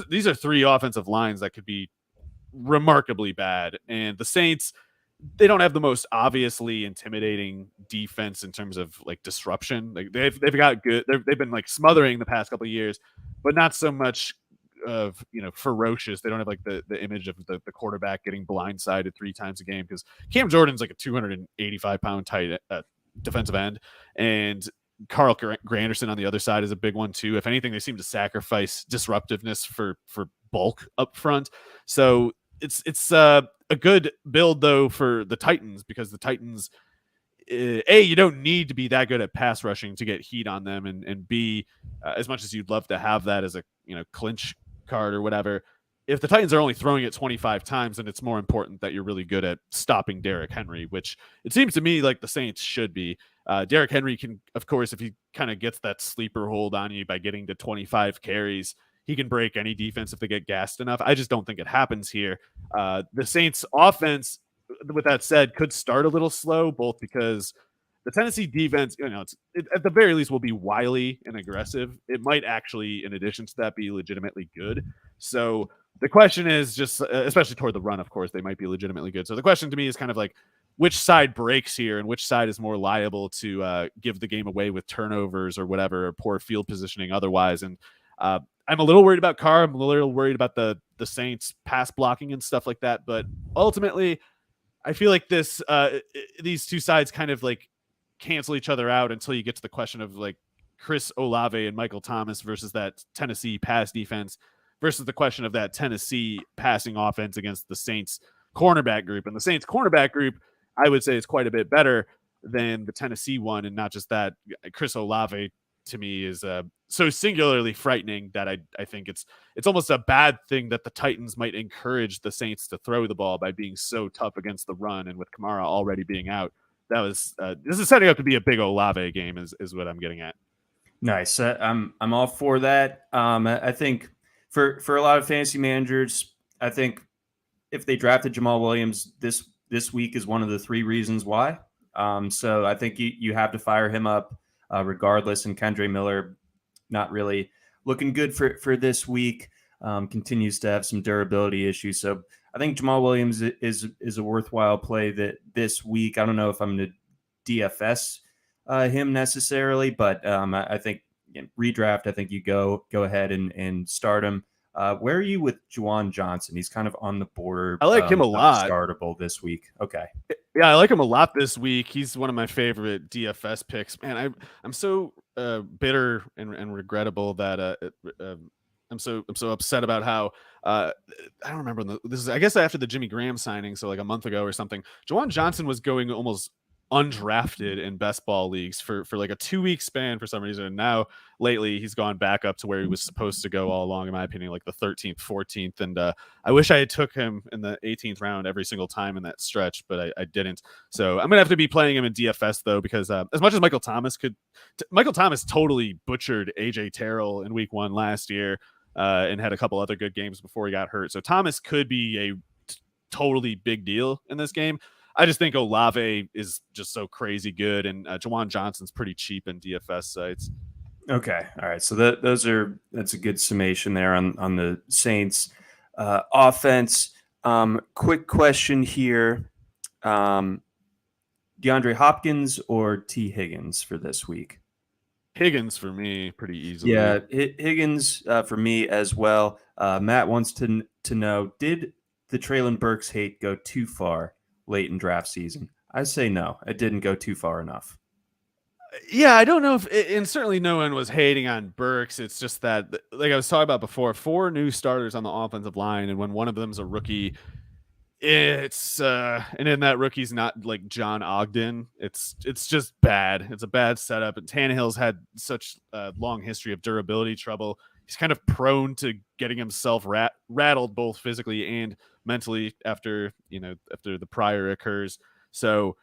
Speaker 2: These are three offensive lines that could be remarkably bad. And the Saints, they don't have the most obviously intimidating defense in terms of like disruption. Like they've got good. They've been like smothering the past couple of years, but not so much of ferocious. They don't have like the image of the quarterback getting blindsided 3 times a game, because Cam Jordan's like a 285-pound tight defensive end, and Carl Granderson on the other side is a big one too. If anything, they seem to sacrifice disruptiveness for bulk up front. So it's a good build though for the Titans, because the Titans, you don't need to be that good at pass rushing to get heat on them, and B, as much as you'd love to have that as a clinch card or whatever, if the Titans are only throwing it 25 times, then it's more important that you're really good at stopping Derrick Henry, which it seems to me like the Saints should be. Derrick Henry can, of course, if he kind of gets that sleeper hold on you by getting to 25 carries, he can break any defense if they get gassed enough. I just don't think it happens here. The Saints offense, with that said, could start a little slow, both because the Tennessee defense, at the very least will be wily and aggressive. It might actually, in addition to that, be legitimately good. So the question is just, especially toward the run, of course, they might be legitimately good. So the question to me is kind of like, which side breaks here and which side is more liable to give the game away with turnovers or whatever, or poor field positioning otherwise. And I'm a little worried about Carr. I'm a little worried about the Saints pass blocking and stuff like that. But ultimately, I feel like these two sides kind of like cancel each other out until you get to the question of like Chris Olave and Michael Thomas versus that Tennessee pass defense versus the question of that Tennessee passing offense against the Saints cornerback group. And the Saints cornerback group, I would say, is quite a bit better than the Tennessee one. And not just that, Chris Olave to me is so singularly frightening that I think it's almost a bad thing that the Titans might encourage the Saints to throw the ball by being so tough against the run. And with Kamara already being out, that was this is setting up to be a big Olave game is what I'm getting at.
Speaker 1: Nice. I'm all for that. I think for a lot of fantasy managers, I think if they drafted Jamal Williams this week is one of the 3 reasons why. So I think you have to fire him up regardless. And Kendre Miller, not really looking good for this week. Continues to have some durability issues. So I think Jamal Williams is a worthwhile play this week. I don't know if I'm going to DFS him necessarily, but I think redraft. I think you go ahead and start him. Where are you with Juwan Johnson? He's kind of on the border.
Speaker 2: I like him a lot.
Speaker 1: Startable this week. Okay.
Speaker 2: Yeah, I like him a lot this week. He's one of my favorite DFS picks. Man, I'm so bitter and regrettable that I'm so upset about how I don't remember this is, I guess, after the Jimmy Graham signing, so like a month ago or something. Juwan Johnson was going almost undrafted in best ball leagues for like a 2-week span for some reason, and now lately he's gone back up to where he was supposed to go all along, in my opinion, like the 13th, 14th, and I wish I had took him in the 18th round every single time in that stretch, but I didn't. So I'm gonna have to be playing him in DFS though, because as much as Michael Thomas totally butchered AJ Terrell in week 1 last year and had a couple other good games before he got hurt, so Thomas could be a totally big deal in this game. I just think Olave is just so crazy good, and Juwan Johnson's pretty cheap in DFS sites.
Speaker 1: Okay. All right. So that's a good summation there on the Saints offense. Quick question here. DeAndre Hopkins or T. Higgins for this week?
Speaker 2: Higgins for me, pretty easily.
Speaker 1: Yeah, Higgins for me as well. Matt wants to know, did the Treylon Burks hate go too far late in draft season? I say no, it didn't go too far enough.
Speaker 2: Yeah, I don't know if, and certainly no one was hating on Burks. It's just that, like I was talking about before, 4 new starters on the offensive line, and when one of them's a rookie, it's and then that rookie's not like John Ogden. It's just bad. It's a bad setup. And Tannehill's had such a long history of durability trouble. He's kind of prone to getting himself rattled both physically and mentally after the prior occurs. So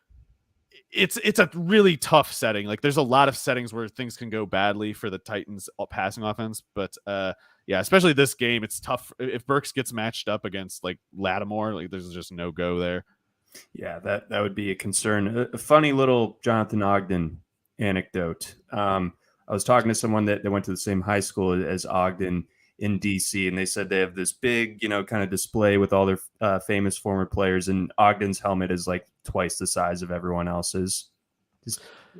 Speaker 2: it's a really tough setting. Like there's a lot of settings where things can go badly for the Titans passing offense, but yeah, especially this game, it's tough if Burks gets matched up against like Lattimore. Like, there's just no go there.
Speaker 1: Yeah, that would be a concern. A funny little Jonathan Ogden anecdote. I was talking to someone that went to the same high school as Ogden in DC, and they said they have this big, kind of display with all their famous former players, and Ogden's helmet is like twice the size of everyone else's.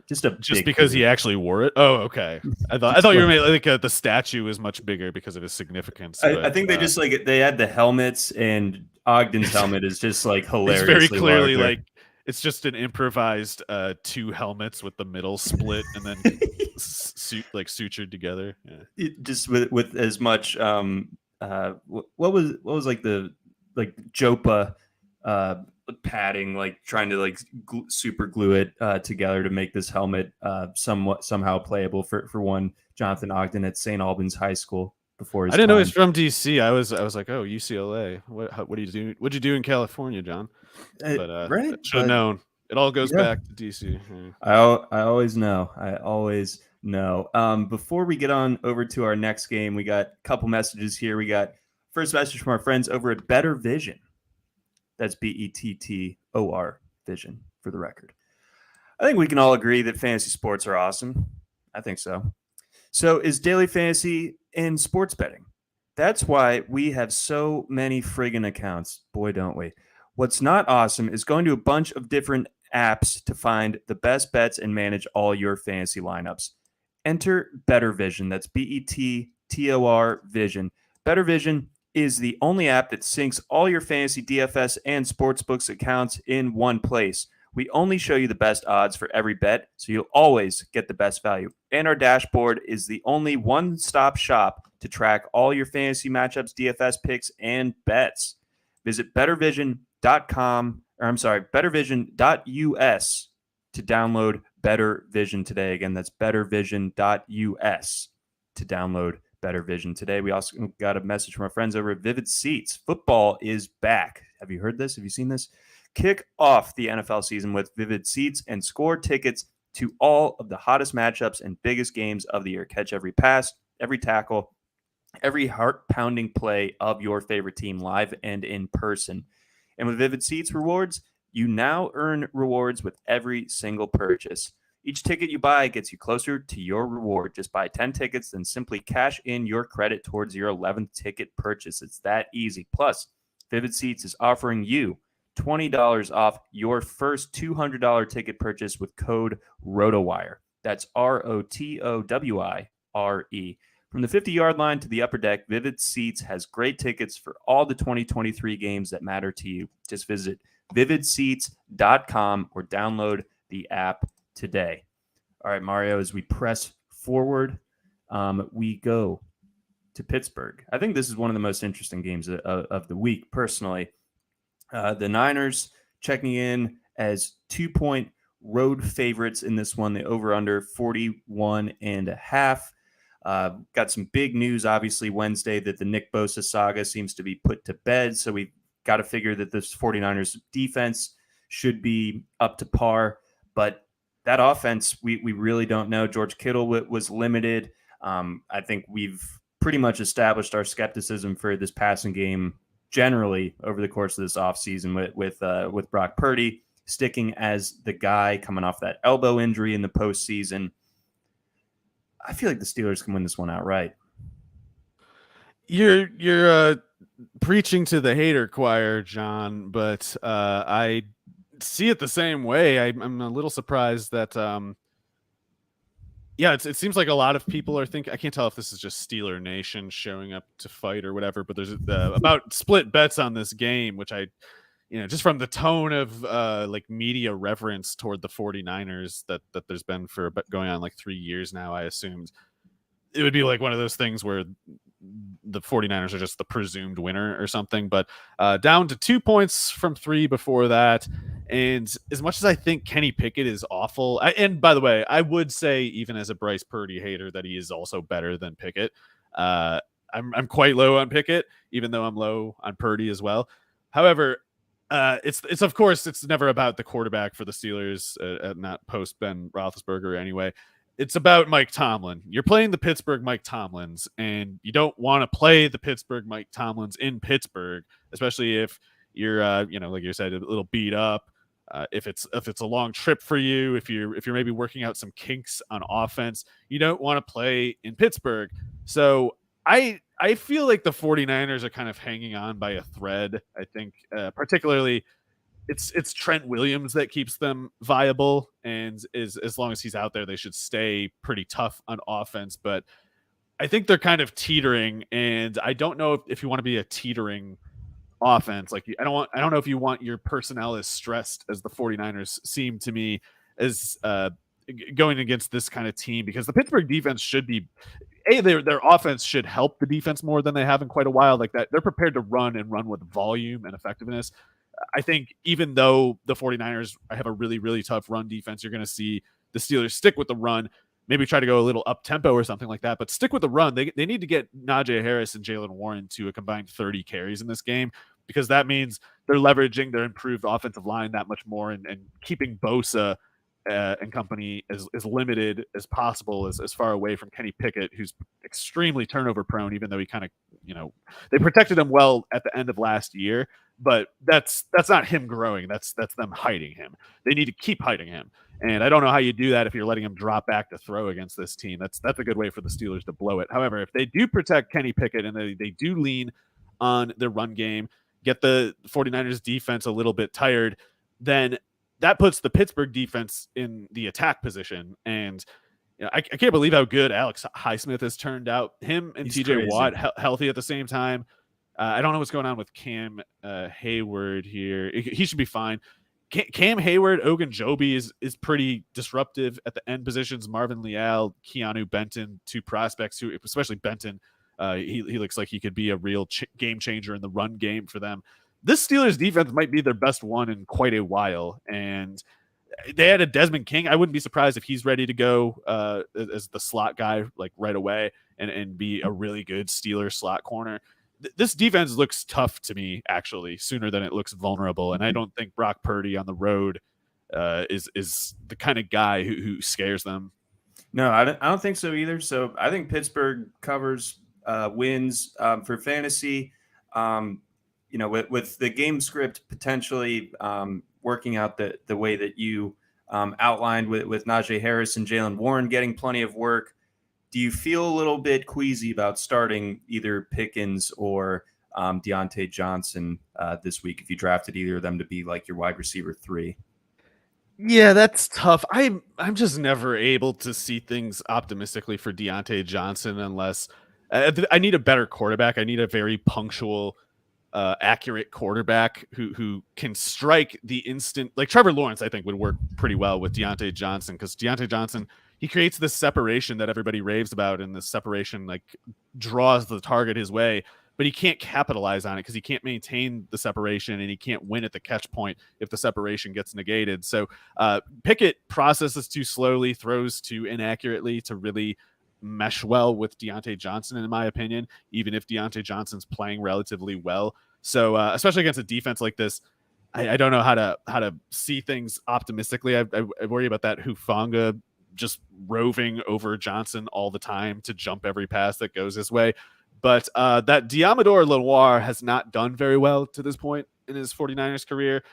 Speaker 1: Just
Speaker 2: because he actually wore it. Oh, okay. I thought you were like the statue is much bigger because of his significance.
Speaker 1: I think they just they had the helmets, and Ogden's helmet is just like hilariously
Speaker 2: it's very clearly
Speaker 1: larger.
Speaker 2: like it's just an improvised 2 helmets with the middle split and then sutured together. Yeah.
Speaker 1: Just with as much what was like the Jopa padding, like trying to like super glue it together to make this helmet somehow playable for one Jonathan Ogden at St. Albans High School before his
Speaker 2: I didn't know
Speaker 1: time.
Speaker 2: he's from DC. I was like, oh, UCLA. What do you do? What'd you do in California, John? But
Speaker 1: right,
Speaker 2: should have known. It all goes back to DC.
Speaker 1: I always know. I always know. Before we get on over to our next game, we got a couple messages here. We got first message from our friends over at Better Vision. That's BETTOR Vision, for the record. I think we can all agree that fantasy sports are awesome. I think so. So is daily fantasy and sports betting. That's why we have so many friggin' accounts. Boy, don't we. What's not awesome is going to a bunch of different apps to find the best bets and manage all your fantasy lineups. Enter Better Vision. That's BETTOR Vision. Better Vision is the only app that syncs all your fantasy DFS and sportsbooks accounts in one place. We only show you the best odds for every bet, so you'll always get the best value. And our dashboard is the only one-stop shop to track all your fantasy matchups, DFS picks, and bets. Visit bettervision.us to download Better Vision today. Again, that's bettervision.us to download Better Vision today. We also got a message from our friends over at Vivid Seats. Football is back. Have you heard this? Have you seen this? Kick off the NFL season with Vivid Seats and score tickets to all of the hottest matchups and biggest games of the year. Catch every pass, every tackle, every heart-pounding play of your favorite team live and in person. And with Vivid Seats rewards, you now earn rewards with every single purchase. Each ticket you buy gets you closer to your reward. Just buy 10 tickets, then simply cash in your credit towards your 11th ticket purchase. It's that easy. Plus, Vivid Seats is offering you $20 off your first $200 ticket purchase with code RotoWire. That's ROTOWIRE. From the 50-yard line to the upper deck, Vivid Seats has great tickets for all the 2023 games that matter to you. Just visit vividseats.com or download the app today. All right, Mario, as we press forward, we go to Pittsburgh. I think this is one of the most interesting games of the week, personally. The Niners checking in as 2-point road favorites in this one. The over-under 41.5. Got some big news, obviously, Wednesday that the Nick Bosa saga seems to be put to bed. So we've got to figure that this 49ers defense should be up to par. But that offense, we really don't know. George Kittle was limited. I think we've pretty much established our skepticism for this passing game generally over the course of this offseason with Brock Purdy sticking as the guy coming off that elbow injury in the postseason. I feel like the Steelers can win this one outright.
Speaker 2: You're preaching to the hater choir, John, but I see it the same way. I'm a little surprised that it seems like a lot of people are thinking. I can't tell if this is just Steeler Nation showing up to fight or whatever, but there's about split bets on this game, which I just from the tone of like media reverence toward the 49ers that there's been for going on like 3 years now, I assumed it would be like one of those things where the 49ers are just the presumed winner or something, but down to 2 points from 3 before that. And as much as I think Kenny Pickett is awful, and by the way, I would say even as a Bryce Purdy hater that he is also better than Pickett. I'm quite low on Pickett, even though I'm low on Purdy as well. However, it's of course it's never about the quarterback for the Steelers, not post Ben Roethlisberger anyway. it's about Mike Tomlin. You're playing the Pittsburgh Mike Tomlins, and you don't want to play the Pittsburgh Mike Tomlins in Pittsburgh, especially if you're, like you said, a little beat up. If it's a long trip for you, if you're maybe working out some kinks on offense, you don't want to play in Pittsburgh. So I feel like the 49ers are kind of hanging on by a thread. I think particularly it's Trent Williams that keeps them viable, and as long as he's out there, they should stay pretty tough on offense. But I think they're kind of teetering, and I don't know if you want to be a teetering offense. Like I don't know if you want your personnel as stressed as the 49ers seem to me as going against this kind of team, because the Pittsburgh defense should be their offense should help the defense more than they have in quite a while. Like that, they're prepared to run with volume and effectiveness. I think even though the 49ers have a really, really tough run defense, you're going to see the Steelers stick with the run, maybe try to go a little up tempo or something like that, but stick with the run. They need to get Najee Harris and Jaylen Warren to a combined 30 carries in this game, because that means they're leveraging their improved offensive line that much more, and keeping Bosa and company as limited as possible, as far away from Kenny Pickett, who's extremely turnover prone, even though he kind of, they protected him well at the end of last year, but that's not him growing. That's them hiding him. They need to keep hiding him. And I don't know how you do that if you're letting him drop back to throw against this team. That's a good way for the Steelers to blow it. However, if they do protect Kenny Pickett and they do lean on their run game, get the 49ers defense a little bit tired, then that puts the Pittsburgh defense in the attack position. And I can't believe how good Alex Highsmith has turned out. Him and TJ Watt healthy at the same time. I don't know what's going on with Cam Hayward here. He should be fine. Cam Hayward, Ogunjobi is pretty disruptive at the end positions. Marvin Leal, Keanu Benton, two prospects who, especially Benton, he looks like he could be a real game changer in the run game for them. This Steelers defense might be their best one in quite a while, and they had a Desmond King. I wouldn't be surprised if he's ready to go as the slot guy, like right away, and be a really good Steelers slot corner. This defense looks tough to me, actually, sooner than it looks vulnerable. And I don't think Brock Purdy on the road is the kind of guy who scares them.
Speaker 1: No, I don't think so either. So I think Pittsburgh covers, wins for fantasy. With the game script potentially working out the way that you outlined with Najee Harris and Jaylen Warren getting plenty of work. Do you feel a little bit queasy about starting either Pickens or Deontay Johnson this week if you drafted either of them to be like your wide receiver 3?
Speaker 2: Yeah, that's tough. I'm just never able to see things optimistically for Deontay Johnson unless I need a better quarterback. I need a very punctual, accurate quarterback who can strike the instant. Like Trevor Lawrence, I think would work pretty well with Deontay Johnson, because Deontay Johnson, he creates this separation that everybody raves about, and this separation like draws the target his way, but he can't capitalize on it because he can't maintain the separation, and he can't win at the catch point if the separation gets negated. So Pickett processes too slowly, throws too inaccurately to really mesh well with Deontay Johnson, in my opinion, even if Deontay Johnson's playing relatively well. So especially against a defense like this, I don't know how to see things optimistically. I worry about that Hufanga just roving over Johnson all the time to jump every pass that goes his way. But that Diamador Lenoir has not done very well to this point in his 49ers career.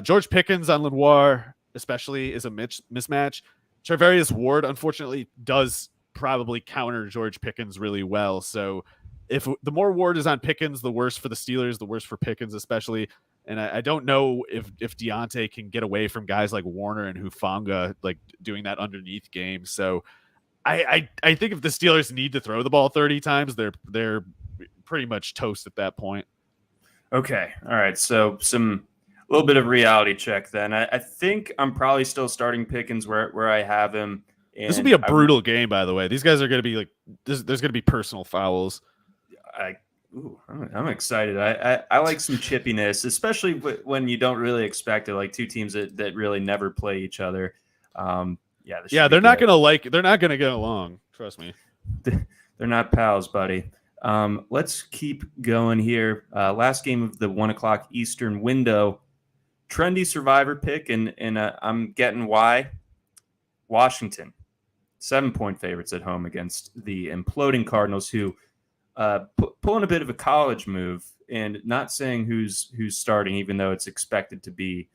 Speaker 2: George Pickens on Lenoir especially is a mismatch. Charvarius Ward, unfortunately, does probably counter George Pickens really well. So if the more Ward is on Pickens, the worse for the Steelers, the worse for Pickens especially. And I don't know if Deontay can get away from guys like Warner and Hufanga, like doing that underneath game. So I think if the Steelers need to throw the ball 30 times, they're pretty much toast at that point.
Speaker 1: Okay. All right. So a little bit of reality check then. I think I'm probably still starting Pickens where I have him.
Speaker 2: This will be a brutal game, by the way. These guys are going to be like, there's going to be personal fouls.
Speaker 1: I'm excited. I like some chippiness, especially when you don't really expect it. Like two teams that really never play each other. They're not gonna get along. Trust me. They're not pals, buddy. Let's keep going here. Last game of the 1:00 Eastern window. Trendy survivor pick, and I'm getting why. Washington. 7-point favorites at home against the imploding Cardinals, who pulling a bit of a college move and not saying who's starting, even though it's expected to be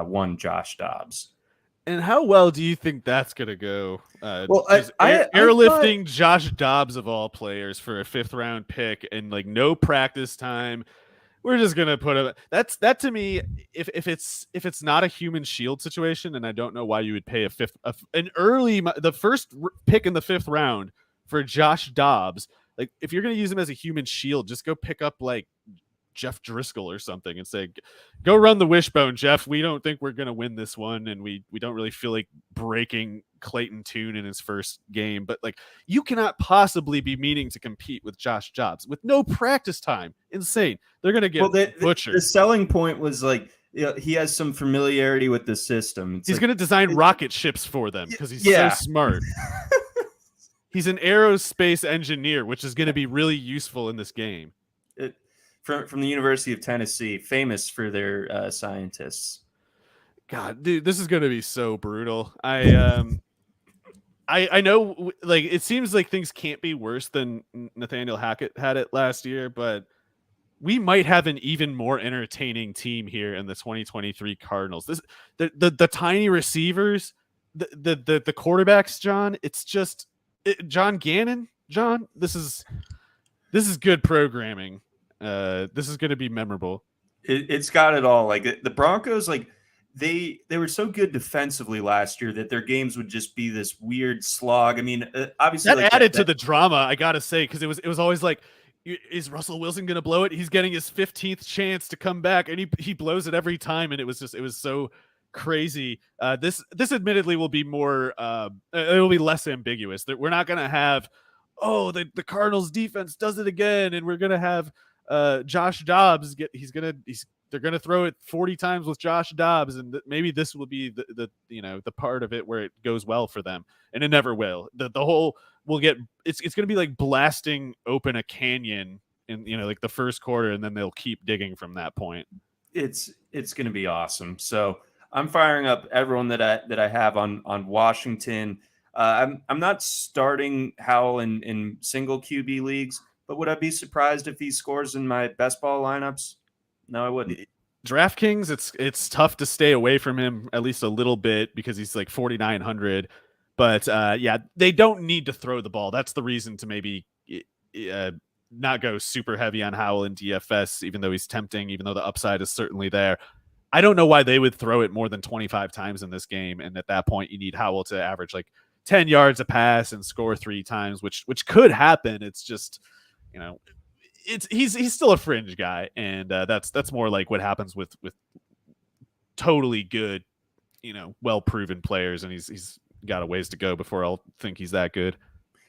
Speaker 1: one Josh Dobbs.
Speaker 2: And how well do you think that's going to go?
Speaker 1: Well,
Speaker 2: airlifting Josh Dobbs of all players for a 5th round pick and like no practice time. We're just gonna put it. That to me. If it's not a human shield situation, and I don't know why you would pay the first pick in the 5th round for Josh Dobbs. Like if you're gonna use him as a human shield, just go pick up like Jeff Driscoll or something and say, go run the wishbone, Jeff. We don't think we're going to win this one. And we don't really feel like breaking Clayton Tune in his first game, but like you cannot possibly be meaning to compete with Josh Dobbs with no practice time. Insane. They're going to get butchered.
Speaker 1: The selling point was like, he has some familiarity with the system.
Speaker 2: He's going to design rocket ships for them because he's so smart. He's an aerospace engineer, which is going to be really useful in this game.
Speaker 1: From the University of Tennessee, famous for their scientists.
Speaker 2: God, dude, this is going to be so brutal. I know, like, it seems like things can't be worse than Nathaniel Hackett had it last year, but we might have an even more entertaining team here in the 2023 Cardinals. The tiny receivers, the quarterbacks, John. It's just John Gannon. John, this is good programming. This is going to be memorable.
Speaker 1: It's got it all. Like the Broncos, like they were so good defensively last year that their games would just be this weird slog. I mean, obviously
Speaker 2: that added to the drama, I gotta say, because it was always like, is Russell Wilson going to blow it? He's getting his 15th chance to come back, and he blows it every time, and it was so crazy. This admittedly will be more. It will be less ambiguous. That we're not going to have, the Cardinals defense does it again, and we're going to have. Josh Dobbs they're gonna throw it 40 times with Josh Dobbs, and maybe this will be the part of it where it goes well for them, and it never will. The whole will get it's gonna be like blasting open a canyon in like the first quarter, and then they'll keep digging from that point.
Speaker 1: It's gonna be awesome. So I'm firing up everyone that I have on Washington. I'm not starting Howell in single QB leagues. But would I be surprised if he scores in my best ball lineups? No, I wouldn't.
Speaker 2: DraftKings, it's tough to stay away from him at least a little bit because he's like 4,900. But they don't need to throw the ball. That's the reason to maybe not go super heavy on Howell in DFS, even though he's tempting, even though the upside is certainly there. I don't know why they would throw it more than 25 times in this game. And at that point, you need Howell to average like 10 yards a pass and score 3 times, which could happen. It's just... he's still a fringe guy, and that's more like what happens with totally good, well proven players, and he's got a ways to go before I'll think he's that good.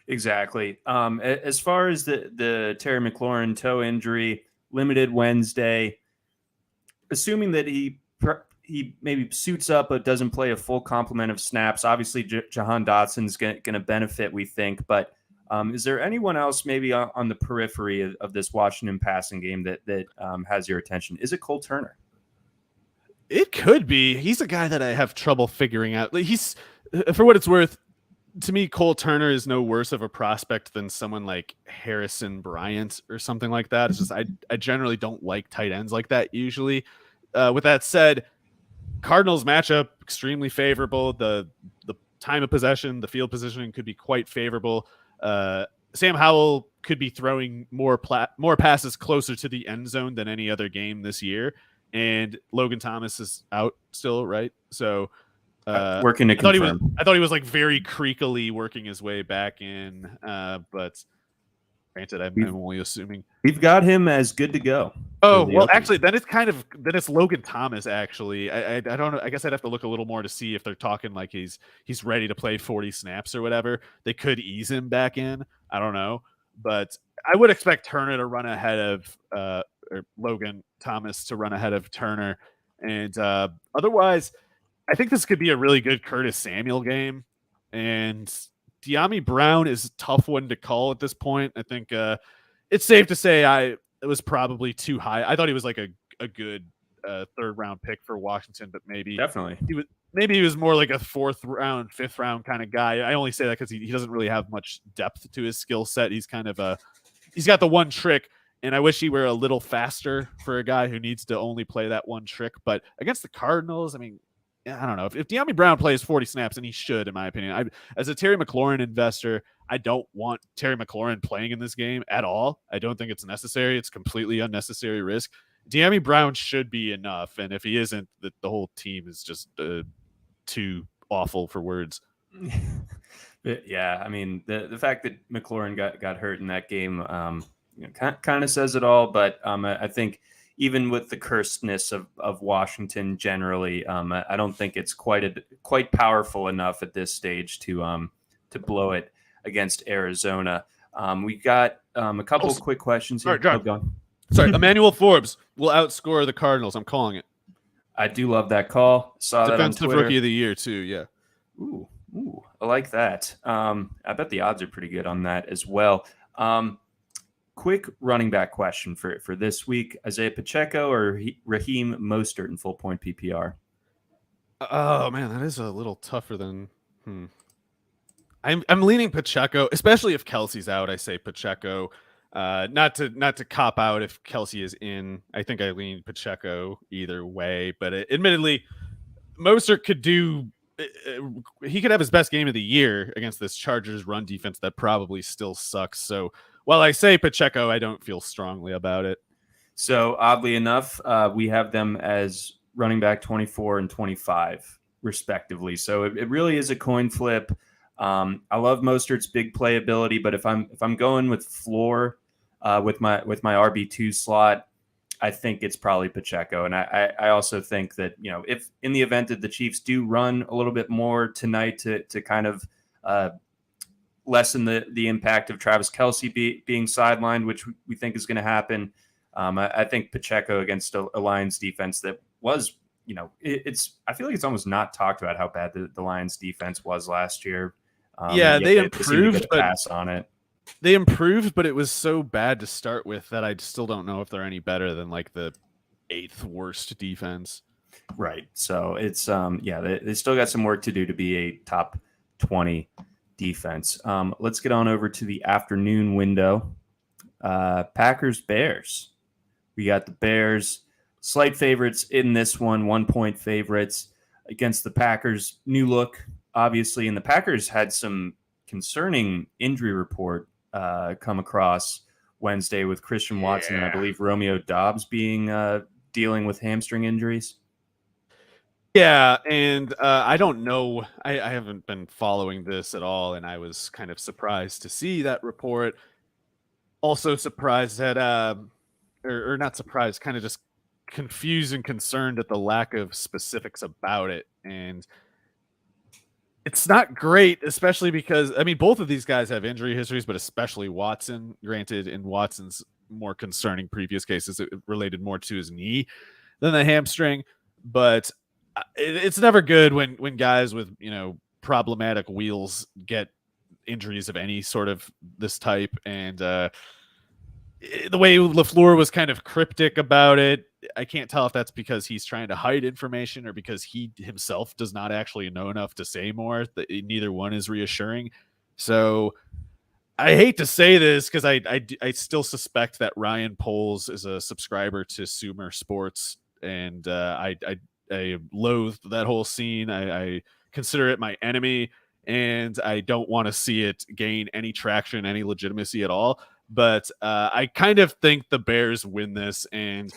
Speaker 1: Exactly. As far as the Terry McLaurin toe injury, limited Wednesday, assuming that he maybe suits up but doesn't play a full complement of snaps. Obviously, Jahan Dotson's going to benefit, we think, but. Is there anyone else maybe on the periphery of this Washington passing game that has your attention? Is it Cole Turner?
Speaker 2: It could be. He's a guy that I have trouble figuring out. He's, for what it's worth, to me, Cole Turner is no worse of a prospect than someone like Harrison Bryant or something like that. It's just I generally don't like tight ends like that usually. With that said, Cardinals matchup extremely favorable. The time of possession, the field positioning could be quite favorable. Sam Howell could be throwing more passes closer to the end zone than any other game this year, and Logan Thomas is out still, right? So
Speaker 1: working to confirm.
Speaker 2: I thought he was like very creakily working his way back in, but granted, I'm only assuming
Speaker 1: we've got him as good to go.
Speaker 2: Oh well, actually, then it's Logan Thomas. Actually, I don't know. I guess I'd have to look a little more to see if they're talking like he's ready to play 40 snaps or whatever. They could ease him back in. I don't know, but I would expect Turner to run ahead of or Logan Thomas to run ahead of Turner, and otherwise, I think this could be a really good Curtis Samuel game. And De'Ami Brown is a tough one to call at this point. I think it's safe to say it was probably too high. I thought he was like a good 3rd round pick for Washington, but maybe
Speaker 1: definitely
Speaker 2: maybe he was more like a 4th round, 5th round kind of guy. I only say that because he doesn't really have much depth to his skill set. He's kind of he's got the one trick, and I wish he were a little faster for a guy who needs to only play that one trick. But against the Cardinals, I mean, I don't know. If De'Ami Brown plays 40 snaps, and he should, in my opinion, as a Terry McLaurin investor, I don't want Terry McLaurin playing in this game at all. I don't think it's necessary. It's completely unnecessary risk. De'Ami Brown should be enough, and if he isn't, the whole team is just too awful for words.
Speaker 1: Yeah, I mean the fact that McLaurin got hurt in that game, kind of says it all. But I think even with the cursedness of Washington generally, I don't think it's quite powerful enough at this stage to blow it against Arizona. We got a couple of quick questions here.
Speaker 2: Sorry, John. Sorry, Emmanuel Forbes will outscore the Cardinals. I'm calling it.
Speaker 1: I do love that call. Saw that on Twitter.
Speaker 2: Defensive Rookie of the Year too. Yeah.
Speaker 1: Ooh, I like that. I bet the odds are pretty good on that as well. Quick running back question for this week: Isaiah Pacheco or Raheem Mostert in full point PPR?
Speaker 2: Oh man, that is a little tougher than. I'm leaning Pacheco, especially if Kelsey's out. I say Pacheco. Not to cop out if Kelsey is in. I think I lean Pacheco either way, but admittedly, Mostert could do. He could have his best game of the year against this Chargers run defense that probably still sucks. So while I say Pacheco, I don't feel strongly about it.
Speaker 1: So oddly enough, we have them as running back 24 and 25 respectively. So it really is a coin flip. I love Mostert's big playability, but if I'm going with floor with my RB2 slot, I think it's probably Pacheco. And I also think that, if in the event that the Chiefs do run a little bit more tonight to kind of lessen the impact of Travis Kelce being sidelined, which we think is going to happen, I think Pacheco against a Lions defense that was, I feel like it's almost not talked about how bad the Lions defense was last year.
Speaker 2: They improved, but
Speaker 1: pass on it.
Speaker 2: They improved, but it was so bad to start with that I still don't know if they're any better than like the 8th worst defense.
Speaker 1: Right. So it's they still got some work to do to be a top 20 defense. Let's get on over to the afternoon window. Packers Bears. We got the Bears slight favorites in this one, 1-point favorites against the Packers. New look, obviously, and the Packers had some concerning injury report come across Wednesday with Christian Watson and I believe Romeo Doubs being dealing with hamstring injuries.
Speaker 2: Yeah, and I don't know. I haven't been following this at all, and I was kind of surprised to see that report. Also surprised that, or not surprised, kind of just confused and concerned at the lack of specifics about it. And it's not great, especially because, I mean, both of these guys have injury histories, but especially Watson. Granted, in Watson's more concerning previous cases, it related more to his knee than the hamstring. But it's never good when guys with, problematic wheels get injuries of any sort of this type. And the way LaFleur was kind of cryptic about it, I can't tell if that's because he's trying to hide information or because he himself does not actually know enough to say more. Neither one is reassuring. So I hate to say this because I still suspect that Ryan Poles is a subscriber to Sumer Sports, and I loathe that whole scene. I consider it my enemy, and I don't want to see it gain any traction, any legitimacy at all. But I kind of think the Bears win this, and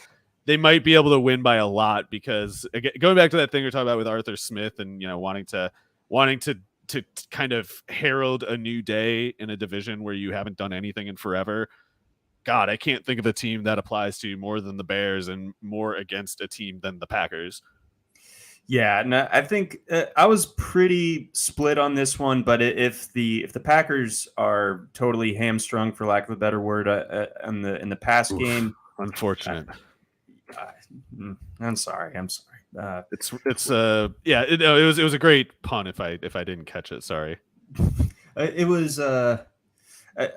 Speaker 2: they might be able to win by a lot because, again, going back to that thing we are talking about with Arthur Smith and, wanting to kind of herald a new day in a division where you haven't done anything in forever. God, I can't think of a team that applies to more than the Bears and more against a team than the Packers.
Speaker 1: Yeah, no, I think I was pretty split on this one, but if the Packers are totally hamstrung, for lack of a better word, in the pass game,
Speaker 2: unfortunate.
Speaker 1: I'm sorry.
Speaker 2: It was a great pun if I didn't catch it. Sorry.
Speaker 1: It was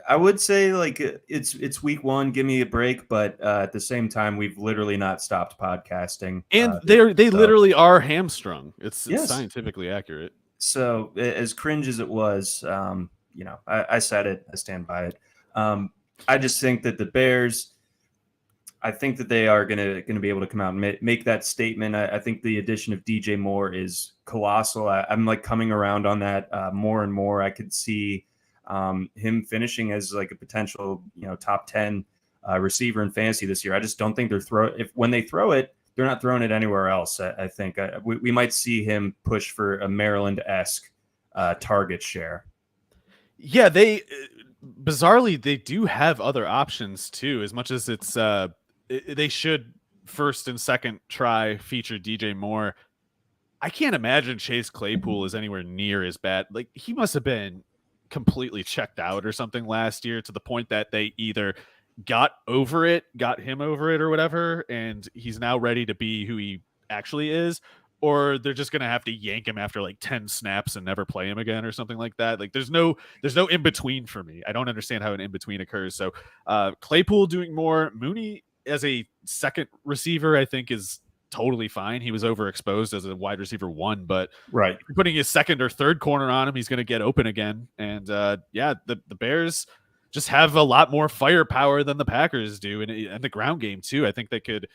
Speaker 1: I would say like it's week one. Give me a break, but at the same time, we've literally not stopped podcasting.
Speaker 2: And they literally are hamstrung. It's
Speaker 1: yes,
Speaker 2: scientifically accurate.
Speaker 1: So as cringe as it was, I said it. I stand by it. I just think that the Bears. I think that they are going to be able to come out and make that statement. I think the addition of DJ Moore is colossal. I'm like coming around on that more and more. I could see him finishing as like a potential, top 10 receiver in fantasy this year. I just don't think when they throw it, they're not throwing it anywhere else. I think we might see him push for a Maryland-esque target share.
Speaker 2: Yeah, bizarrely they do have other options too. As much as it's they should first and second try feature DJ Moore. I can't imagine Chase Claypool is anywhere near as bad. Like he must have been completely checked out or something last year to the point that they either got him over it or whatever, and he's now ready to be who he actually is, or they're just going to have to yank him after like 10 snaps and never play him again or something like that. Like there's no in between for me. I don't understand how an in between occurs. So Claypool doing more. Mooney as a second receiver, I think is totally fine. He was overexposed as a wide receiver 1, but
Speaker 1: right,
Speaker 2: putting his second or third corner on him, he's going to get open again. And the Bears just have a lot more firepower than the Packers do, and the ground game too. I think they could,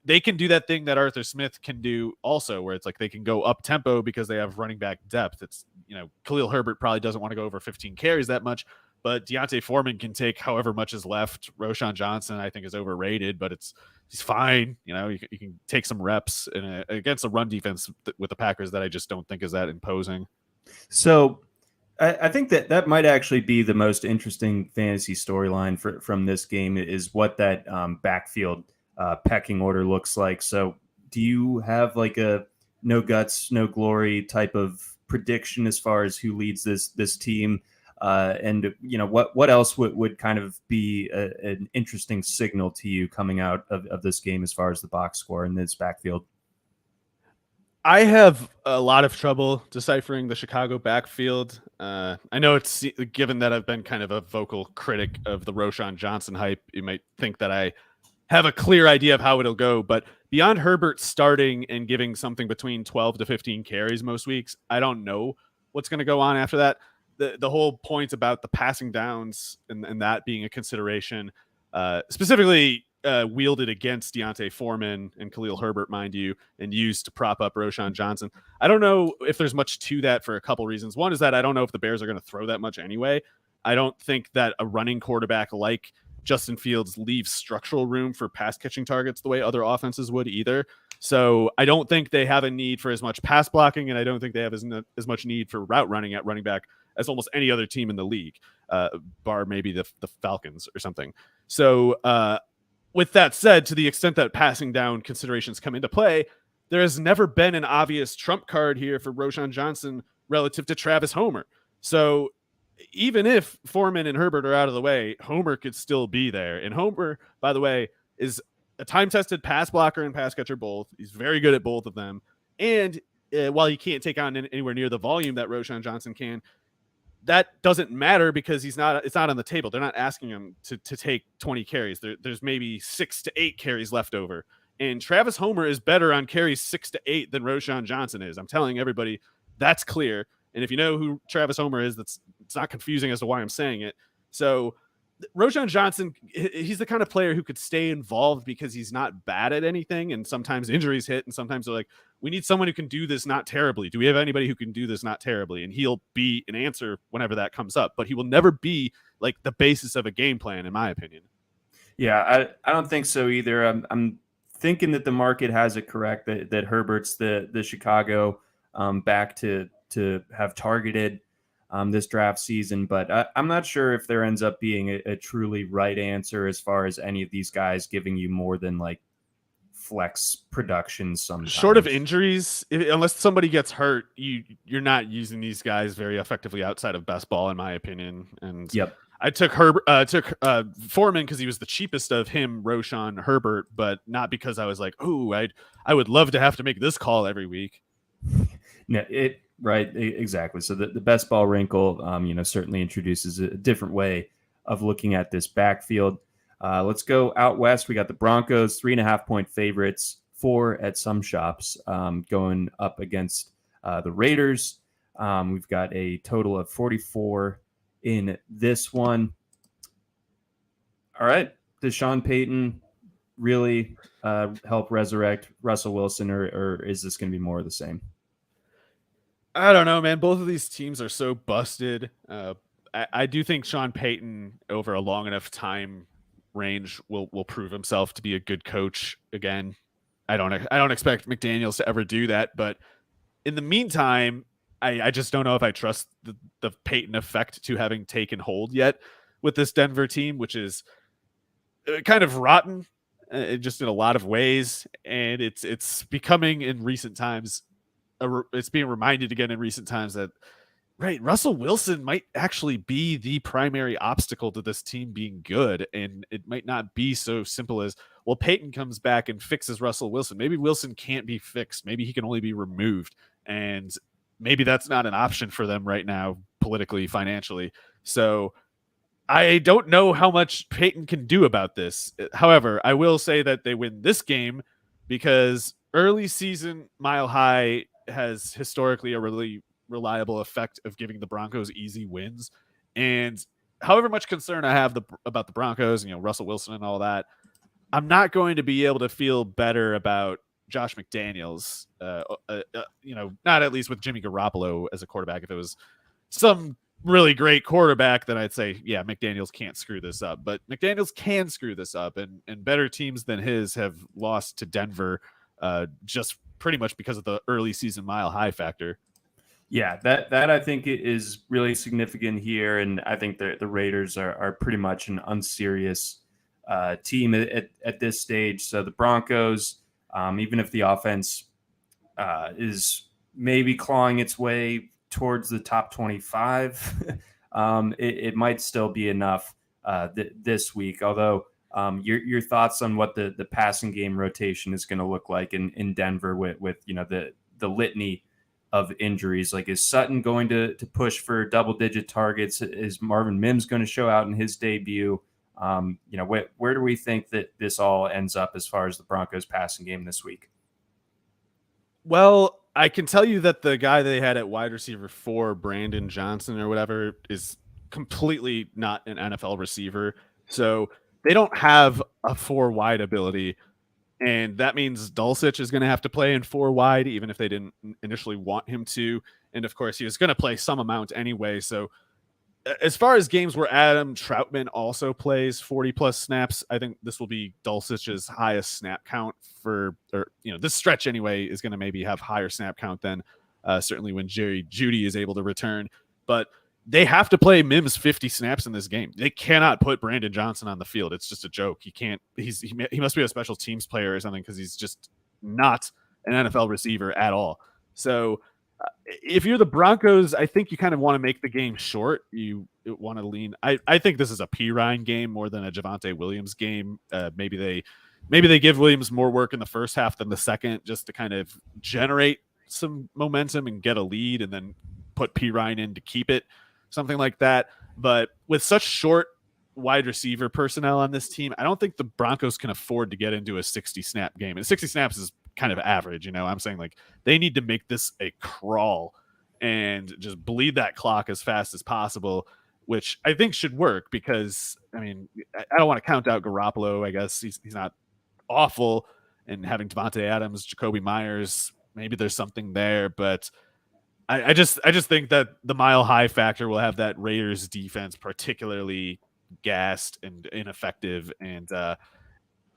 Speaker 2: they can do that thing that Arthur Smith can do also, where it's like they can go up tempo because they have running back depth. It's, Khalil Herbert probably doesn't want to go over 15 carries that much, but Deontay Foreman can take however much is left. Roschon Johnson, I think, is overrated, but he's fine. You can take some reps against a run defense with the Packers that I just don't think is that imposing.
Speaker 1: So I think that might actually be the most interesting fantasy storyline from this game is what that backfield pecking order looks like. So do you have like a no guts, no glory type of prediction as far as who leads this team? And what else would kind of be an interesting signal to you coming out of this game as far as the box score in this backfield?
Speaker 2: I have a lot of trouble deciphering the Chicago backfield. I know it's given that I've been kind of a vocal critic of the Roschon Johnson hype. You might think that I have a clear idea of how it'll go, but beyond Herbert starting and giving something between 12 to 15 carries most weeks, I don't know what's going to go on after that. The whole point about the passing downs and that being a consideration, specifically wielded against Deontay Foreman and Khalil Herbert, mind you, and used to prop up Roschon Johnson. I don't know if there's much to that for a couple reasons. One is that I don't know if the Bears are going to throw that much anyway. I don't think that a running quarterback like Justin Fields leaves structural room for pass catching targets the way other offenses would either. So I don't think they have a need for as much pass blocking, and I don't think they have as much need for route running at running back as almost any other team in the league, bar maybe the Falcons or something. So with that said, to the extent that passing down considerations come into play, there has never been an obvious trump card here for Roschon Johnson relative to Travis Homer. So even if Foreman and Herbert are out of the way, Homer could still be there. And Homer, by the way, is a time-tested pass blocker and pass catcher both. He's very good at both of them. And while he can't take on anywhere near the volume that Roschon Johnson can, that doesn't matter because it's not on the table. They're not asking him to take 20 carries. There's maybe 6 to 8 carries left over. And Travis Homer is better on carries 6 to 8 than Roschon Johnson is. I'm telling everybody that's clear. And if you know who Travis Homer is, it's not confusing as to why I'm saying it. So Roschon Johnson, he's the kind of player who could stay involved because he's not bad at anything. And sometimes injuries hit, and sometimes they're like, we need someone who can do this not terribly. Do we have anybody who can do this not terribly? And he'll be an answer whenever that comes up. But he will never be like the basis of a game plan, in my opinion.
Speaker 1: Yeah, I don't think so either. I'm thinking that the market has it correct that Herbert's the Chicago back to have targeted this draft season, but I'm not sure if there ends up being a truly right answer as far as any of these guys giving you more than like flex production. Sometimes
Speaker 2: short of injuries, unless somebody gets hurt, you're not using these guys very effectively outside of best ball, in my opinion. And
Speaker 1: yep.
Speaker 2: I took Foreman because he was the cheapest of him, Roschon, Herbert, but not because I was like, oh, I would love to have to make this call every week.
Speaker 1: No, Right, exactly. So the best ball wrinkle, certainly introduces a different way of looking at this backfield. Let's go out west. We got the Broncos, 3.5-point favorites, 4 at some shops, going up against the Raiders. We've got a total of 44 in this one. All right, does Sean Payton really help resurrect Russell Wilson, or is this going to be more of the same?
Speaker 2: I don't know, man. Both of these teams are so busted. I do think Sean Payton, over a long enough time range, will prove himself to be a good coach again. I don't expect McDaniels to ever do that, but in the meantime, I just don't know if I trust the Payton effect to having taken hold yet with this Denver team, which is kind of rotten, just in a lot of ways, and it's becoming in recent times. It's being reminded again in recent times that right, Russell Wilson might actually be the primary obstacle to this team being good, and it might not be so simple as, well, Peyton comes back and fixes Russell Wilson. Maybe Wilson can't be fixed. Maybe he can only be removed, and maybe that's not an option for them right now, politically, financially. So I don't know how much Peyton can do about this. However, I will say that they win this game because early season Mile High has historically a really reliable effect of giving the Broncos easy wins. And however much concern I have about the Broncos, Russell Wilson and all that, I'm not going to be able to feel better about Josh McDaniels, not at least with Jimmy Garoppolo as a quarterback. If it was some really great quarterback, then I'd say, yeah, McDaniels can't screw this up. But McDaniels can screw this up, and better teams than his have lost to Denver just pretty much because of the early season Mile High factor.
Speaker 1: Yeah, that I think is really significant here, and I think the Raiders are pretty much an unserious team at this stage. So the Broncos, even if the offense is maybe clawing its way towards the top 25, it might still be enough this week. Although your thoughts on what the passing game rotation is going to look like in Denver with the litany of injuries. Like, is Sutton going to push for double-digit targets? Is Marvin Mims going to show out in his debut? Where do we think that this all ends up as far as the Broncos passing game this week?
Speaker 2: Well, I can tell you that the guy they had at wide receiver 4, Brandon Johnson or whatever, is completely not an NFL receiver. So they don't have a 4 wide ability. And that means Dulcich is going to have to play in 4 wide, even if they didn't initially want him to. And of course, he was going to play some amount anyway. So as far as games where Adam Troutman also plays 40 plus snaps, I think this will be Dulcich's highest snap count this stretch anyway is going to maybe have higher snap count than certainly when Jerry Jeudy is able to return. But they have to play Mims 50 snaps in this game. They cannot put Brandon Johnson on the field. It's just a joke. He can't. He must be a special teams player or something, because he's just not an NFL receiver at all. So if you're the Broncos, I think you kind of want to make the game short. You want to lean. I think this is a Pirine game more than a Javonte Williams game. Maybe they give Williams more work in the first half than the second, just to kind of generate some momentum and get a lead, and then put Pirine in to keep it. Something like that. But with such short wide receiver personnel on this team, I don't think the Broncos can afford to get into a 60 snap game. And 60 snaps is kind of average. I'm saying, like, they need to make this a crawl and just bleed that clock as fast as possible, which I think should work, because I don't want to count out Garoppolo. I guess he's not awful, and having Devontae Adams, Jacoby Myers, maybe there's something there, but I just think that the Mile High factor will have that Raiders defense particularly gassed and ineffective. And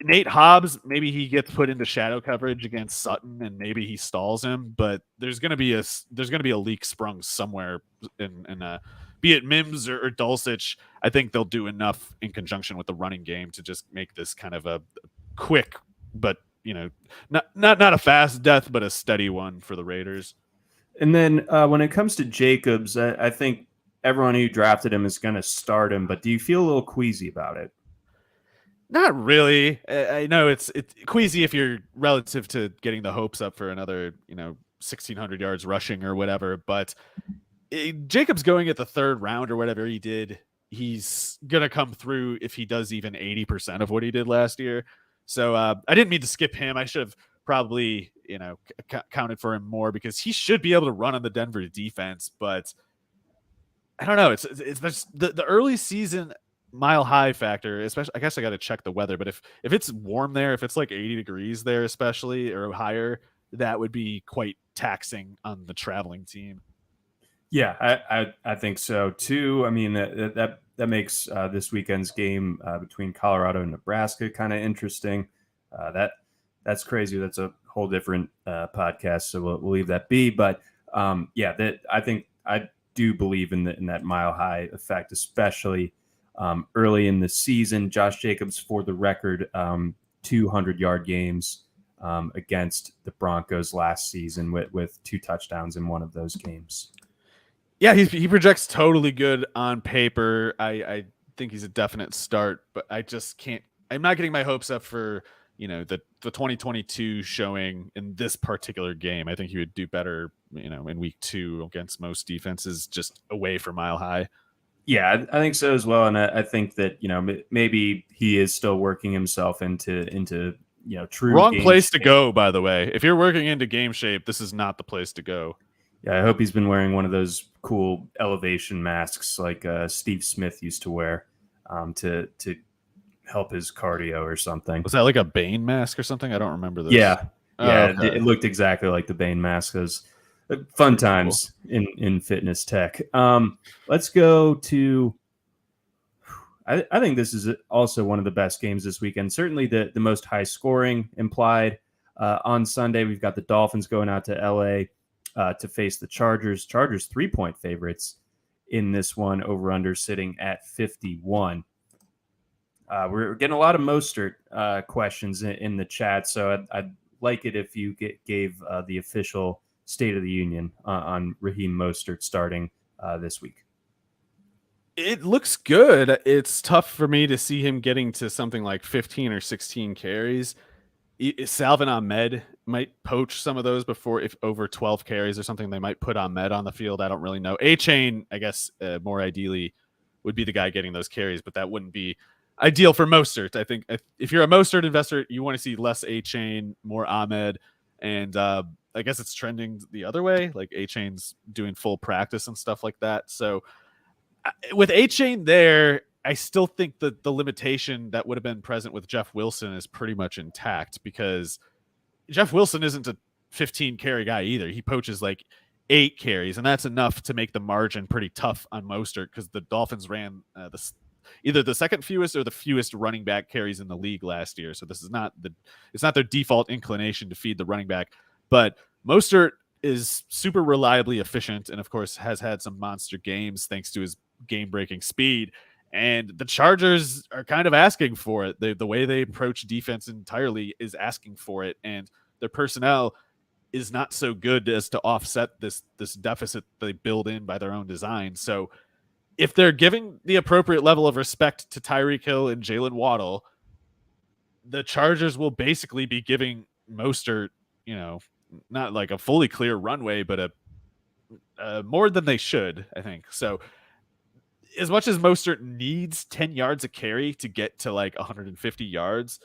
Speaker 2: Nate Hobbs, maybe he gets put into shadow coverage against Sutton, and maybe he stalls him. But there's gonna be a leak sprung somewhere, and be it Mims or Dulcich. I think they'll do enough in conjunction with the running game to just make this kind of a quick, but not a fast death, but a steady one for the Raiders.
Speaker 1: And then when it comes to Jacobs, I think everyone who drafted him is going to start him. But do you feel a little queasy about it?
Speaker 2: Not really. I know it's queasy if you're relative to getting the hopes up for another, 1,600 yards rushing or whatever. But Jacobs going at the third round or whatever he did, he's going to come through if he does even 80% of what he did last year. So I didn't mean to skip him. I should have probably, counted for him more because he should be able to run on the Denver defense. But I don't know. It's the early season mile high factor, especially. I guess I got to check the weather, but if it's warm there, if it's like 80 degrees there, especially or higher, that would be quite taxing on the traveling team.
Speaker 1: Yeah, I think so too. I mean that makes this weekend's game between Colorado and Nebraska kind of interesting. That's crazy. That's a whole different podcast, so we'll leave that be. But I think I do believe in that mile high effect, especially early in the season. Josh Jacobs, for the record, 200-yard games against the Broncos last season with 2 touchdowns in one of those games.
Speaker 2: Yeah, he projects totally good on paper. I think he's a definite start, but I just can't. I'm not getting my hopes up for the 2022 showing in this particular game. I think he would do better, in week 2 against most defenses, just away from mile high.
Speaker 1: Yeah, I think so as well, and I think that maybe he is still working himself into true.
Speaker 2: Wrong place to go, by the way. If you're working into game shape, this is not the place to go.
Speaker 1: Yeah, I hope he's been wearing one of those cool elevation masks like Steve Smith used to wear to help his cardio or something.
Speaker 2: Was that like a Bane mask or something? I don't remember this.
Speaker 1: Yeah.
Speaker 2: Okay.
Speaker 1: It looked exactly like the Bane mask. It was fun times in fitness tech. Let's go to. I think this is also one of the best games this weekend. Certainly the most high scoring implied on Sunday. We've got the Dolphins going out to LA to face the Chargers. Chargers 3-point favorites in this one. Over under sitting at 51. We're getting a lot of Mostert questions in the chat, so I'd like it if you gave the official State of the Union on Raheem Mostert starting this week.
Speaker 2: It looks good. It's tough for me to see him getting to something like 15 or 16 carries. Salvin Ahmed might poach some of those before, if over 12 carries or something, they might put Ahmed on the field. I don't really know. A-Chain, I guess, more ideally would be the guy getting those carries, but that wouldn't be ideal for Mostert. I think if you're a Mostert investor, you want to see less A-Chain, more Ahmed, and I guess it's trending the other way. Like A-Chain's doing full practice and stuff like that. So with A-Chain there, I still think that the limitation that would have been present with Jeff Wilson is pretty much intact, because Jeff Wilson isn't a 15 carry guy either. He poaches like 8 carries, and that's enough to make the margin pretty tough on Mostert, because the Dolphins ran either the second fewest or the fewest running back carries in the league last year. So this is it's not their default inclination to feed the running back, but Mostert is super reliably efficient, and of course has had some monster games thanks to his game-breaking speed. And the Chargers are kind of asking for it. The way they approach defense entirely is asking for it, and their personnel is not so good as to offset this deficit they build in by their own design. So if they're giving the appropriate level of respect to Tyreek Hill and Jalen Waddle, the Chargers will basically be giving Mostert, not like a fully clear runway, but a more than they should, I think. So as much as Mostert needs 10 yards a carry to get to like 150 yards,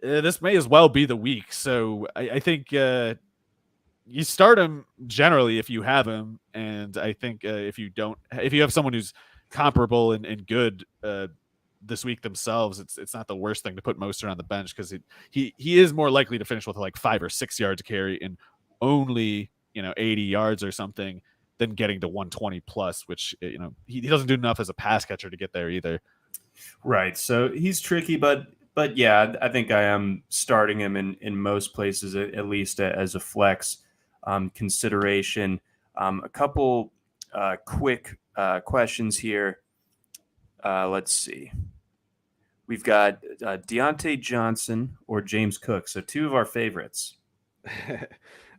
Speaker 2: this may as well be the week. So I think you start him generally if you have him, and I think if you have someone who's comparable and good this week themselves, it's not the worst thing to put Mostert on the bench, because he is more likely to finish with like 5 or 6 yards a carry and only 80 yards or something than getting to 120 plus, which he doesn't do enough as a pass catcher to get there either.
Speaker 1: Right. So he's tricky, but yeah, I think I am starting him in most places, at least as a flex consideration. A couple quick questions here. Let's see. We've got Deontay Johnson or James Cook. So 2 of our favorites.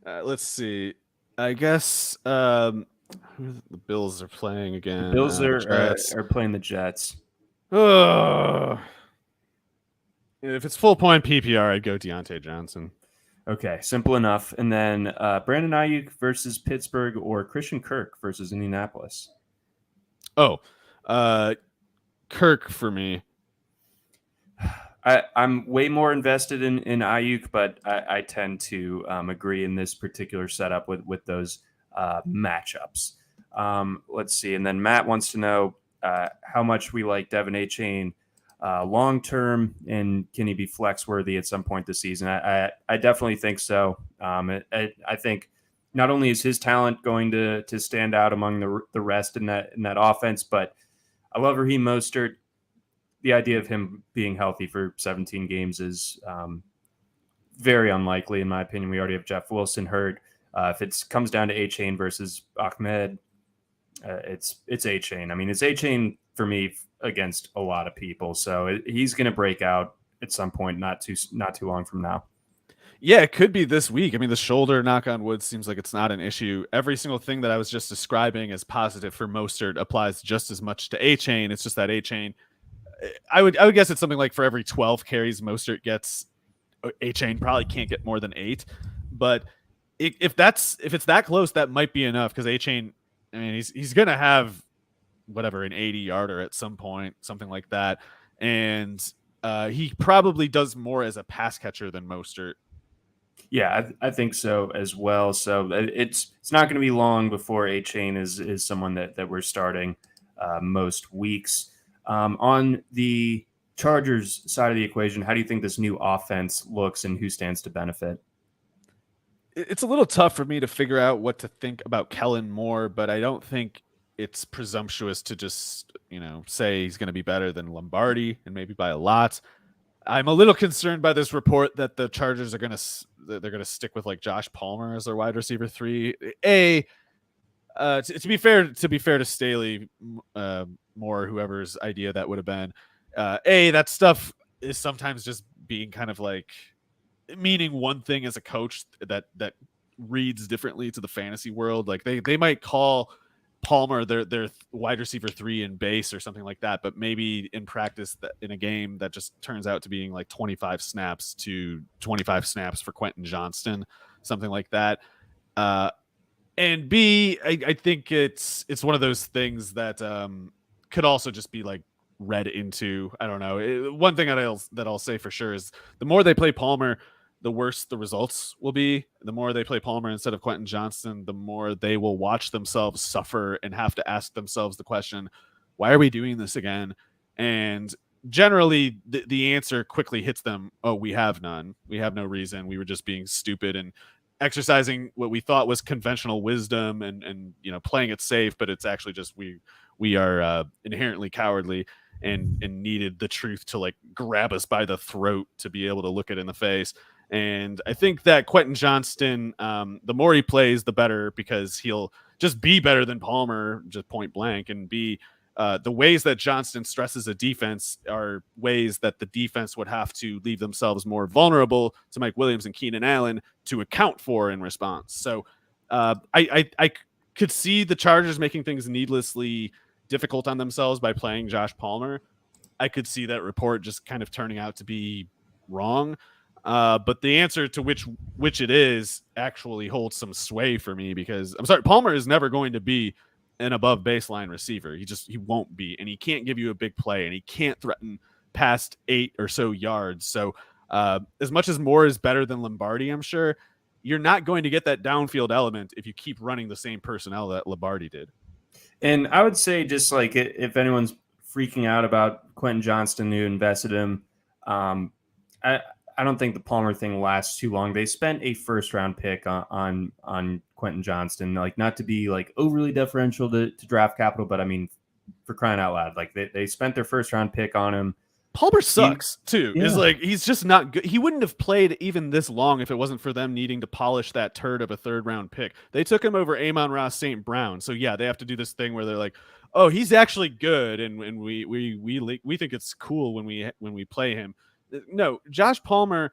Speaker 2: Let's see. I guess who the Bills are playing again.
Speaker 1: The Bills are playing the Jets.
Speaker 2: Oh. If it's full point PPR, I'd go Deontay Johnson.
Speaker 1: Okay, simple enough. And then Brandon Ayuk versus Pittsburgh or Christian Kirk versus Indianapolis.
Speaker 2: Oh, Kirk for me.
Speaker 1: I'm way more invested in Ayuk, but I tend to agree in this particular setup with those matchups. Let's see. And then Matt wants to know how much we like Devin Achane long term, and can he be flex worthy at some point this season? I definitely think so. I think not only is his talent going to stand out among the rest in that offense, but I love Raheem Mostert. The idea of him being healthy for 17 games is very unlikely, in my opinion. We already have Jeff Wilson hurt. If it comes down to Achane versus Ahmed, it's Achane. I mean, it's Achane for me against a lot of people. So he's going to break out at some point, not too long from now.
Speaker 2: Yeah, it could be this week. I mean, the shoulder, knock on wood, seems like it's not an issue. Every single thing that I was just describing as positive for Mostert applies just as much to Achane. It's just that Achane, I would guess it's something like for every 12 carries Mostert gets, Achane probably can't get more than 8. But if it's that close, that might be enough, because Achane, I mean, he's gonna have whatever, an 80-yarder at some point, something like that, and he probably does more as a pass catcher than Mostert.
Speaker 1: Yeah, I think so as well. So it's not going to be long before Achane is someone that we're starting most weeks. On the Chargers side of the equation, how do you think this new offense looks, and who stands to benefit?
Speaker 2: It's a little tough for me to figure out what to think about Kellen Moore, but I don't think it's presumptuous to just, say he's going to be better than Lombardi, and maybe by a lot. I'm a little concerned by this report that the Chargers are going to stick with like Josh Palmer as their wide receiver 3. To be fair to Staley, Moore, whoever's idea that would have been, that stuff is sometimes just being kind of like meaning one thing as a coach that reads differently to the fantasy world. Like they might call Palmer their wide receiver 3 in base or something like that, but maybe in practice, that in a game, that just turns out to being like 25 snaps for Quentin Johnston, something like that. And B, I think it's one of those things that could also just be like read into. I don't know. One thing that I'll say for sure is the more they play Palmer, the worse the results will be. The more they play Palmer instead of Quentin Johnston, the more they will watch themselves suffer and have to ask themselves the question, why are we doing this again? And generally the answer quickly hits them. Oh, we have none. We have no reason. We were just being stupid and exercising what we thought was conventional wisdom and playing it safe, but it's actually just we are inherently cowardly and needed the truth to like grab us by the throat to be able to look it in the face. And I think that Quentin Johnston, the more he plays, the better, because he'll just be better than Palmer, just point blank, and be the ways that Johnston stresses a defense are ways that the defense would have to leave themselves more vulnerable to Mike Williams and Keenan Allen to account for in response. So I could see the Chargers making things needlessly difficult on themselves by playing Josh Palmer. I could see that report just kind of turning out to be wrong. But the answer to which it is actually holds some sway for me, because I'm sorry, Palmer is never going to be an above baseline receiver. He won't be, and he can't give you a big play, and he can't threaten past 8 or so yards. So as much as Moore is better than Lombardi, I'm sure you're not going to get that downfield element if you keep running the same personnel that Lombardi did.
Speaker 1: And I would say, just like, if anyone's freaking out about Quentin Johnston, who invested him, I don't think the Palmer thing lasts too long. They spent a first round pick on Quentin Johnston, like, not to be like overly deferential to draft capital, but I mean, for crying out loud, like they spent their first round pick on him.
Speaker 2: Palmer sucks too. Yeah. Is like, he's just not good. He wouldn't have played even this long if it wasn't for them needing to polish that turd of a third round pick. They took him over Amon-Ra St. Brown. So yeah, they have to do this thing where they're like, oh, he's actually good, and we think it's cool when we play him. No, Josh Palmer,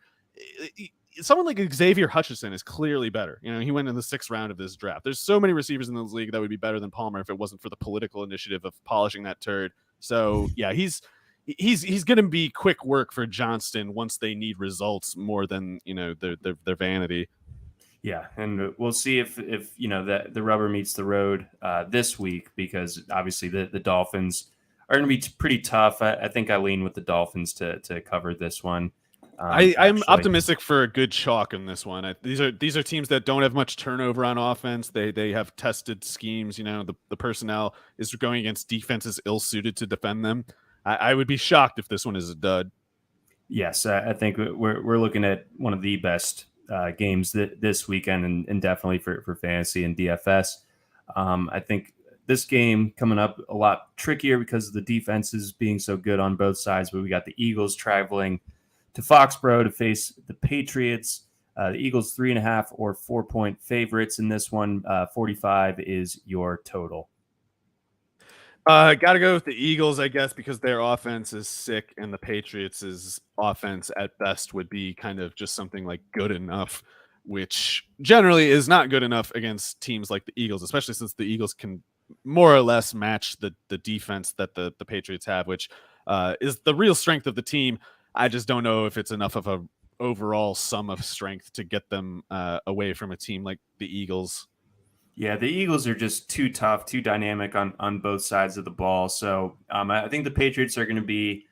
Speaker 2: someone like Xavier Hutchinson is clearly better. He went in the 6th round of this draft. There's so many receivers in this league that would be better than Palmer if it wasn't for the political initiative of polishing that turd. So yeah, he's he's going to be quick work for Johnston once they need results more than their vanity.
Speaker 1: Yeah, and we'll see if that the rubber meets the road this week, because obviously the Dolphins are going to be pretty tough. I think I lean with the Dolphins to cover this one.
Speaker 2: I'm optimistic for a good chalk in this one. These are teams that don't have much turnover on offense. They have tested schemes. The personnel is going against defenses ill-suited to defend them. I would be shocked if this one is a dud.
Speaker 1: Yes, I think we're looking at one of the best games this weekend, and definitely for fantasy and DFS. I think this game coming up a lot trickier because of the defenses being so good on both sides. But we got the Eagles traveling to Foxborough to face the Patriots. The Eagles 3.5 or 4-point favorites in this one. 45 is your total.
Speaker 2: Got to go with the Eagles, I guess, because their offense is sick and the Patriots' offense at best would be kind of just something like good enough, which generally is not good enough against teams like the Eagles, especially since the Eagles can more or less match the defense that the Patriots have, which is the real strength of the team. I just don't know if it's enough of a overall sum of strength to get them away from a team like the Eagles.
Speaker 1: Yeah, the Eagles are just too tough, too dynamic on both sides of the ball. So I think the Patriots are going to be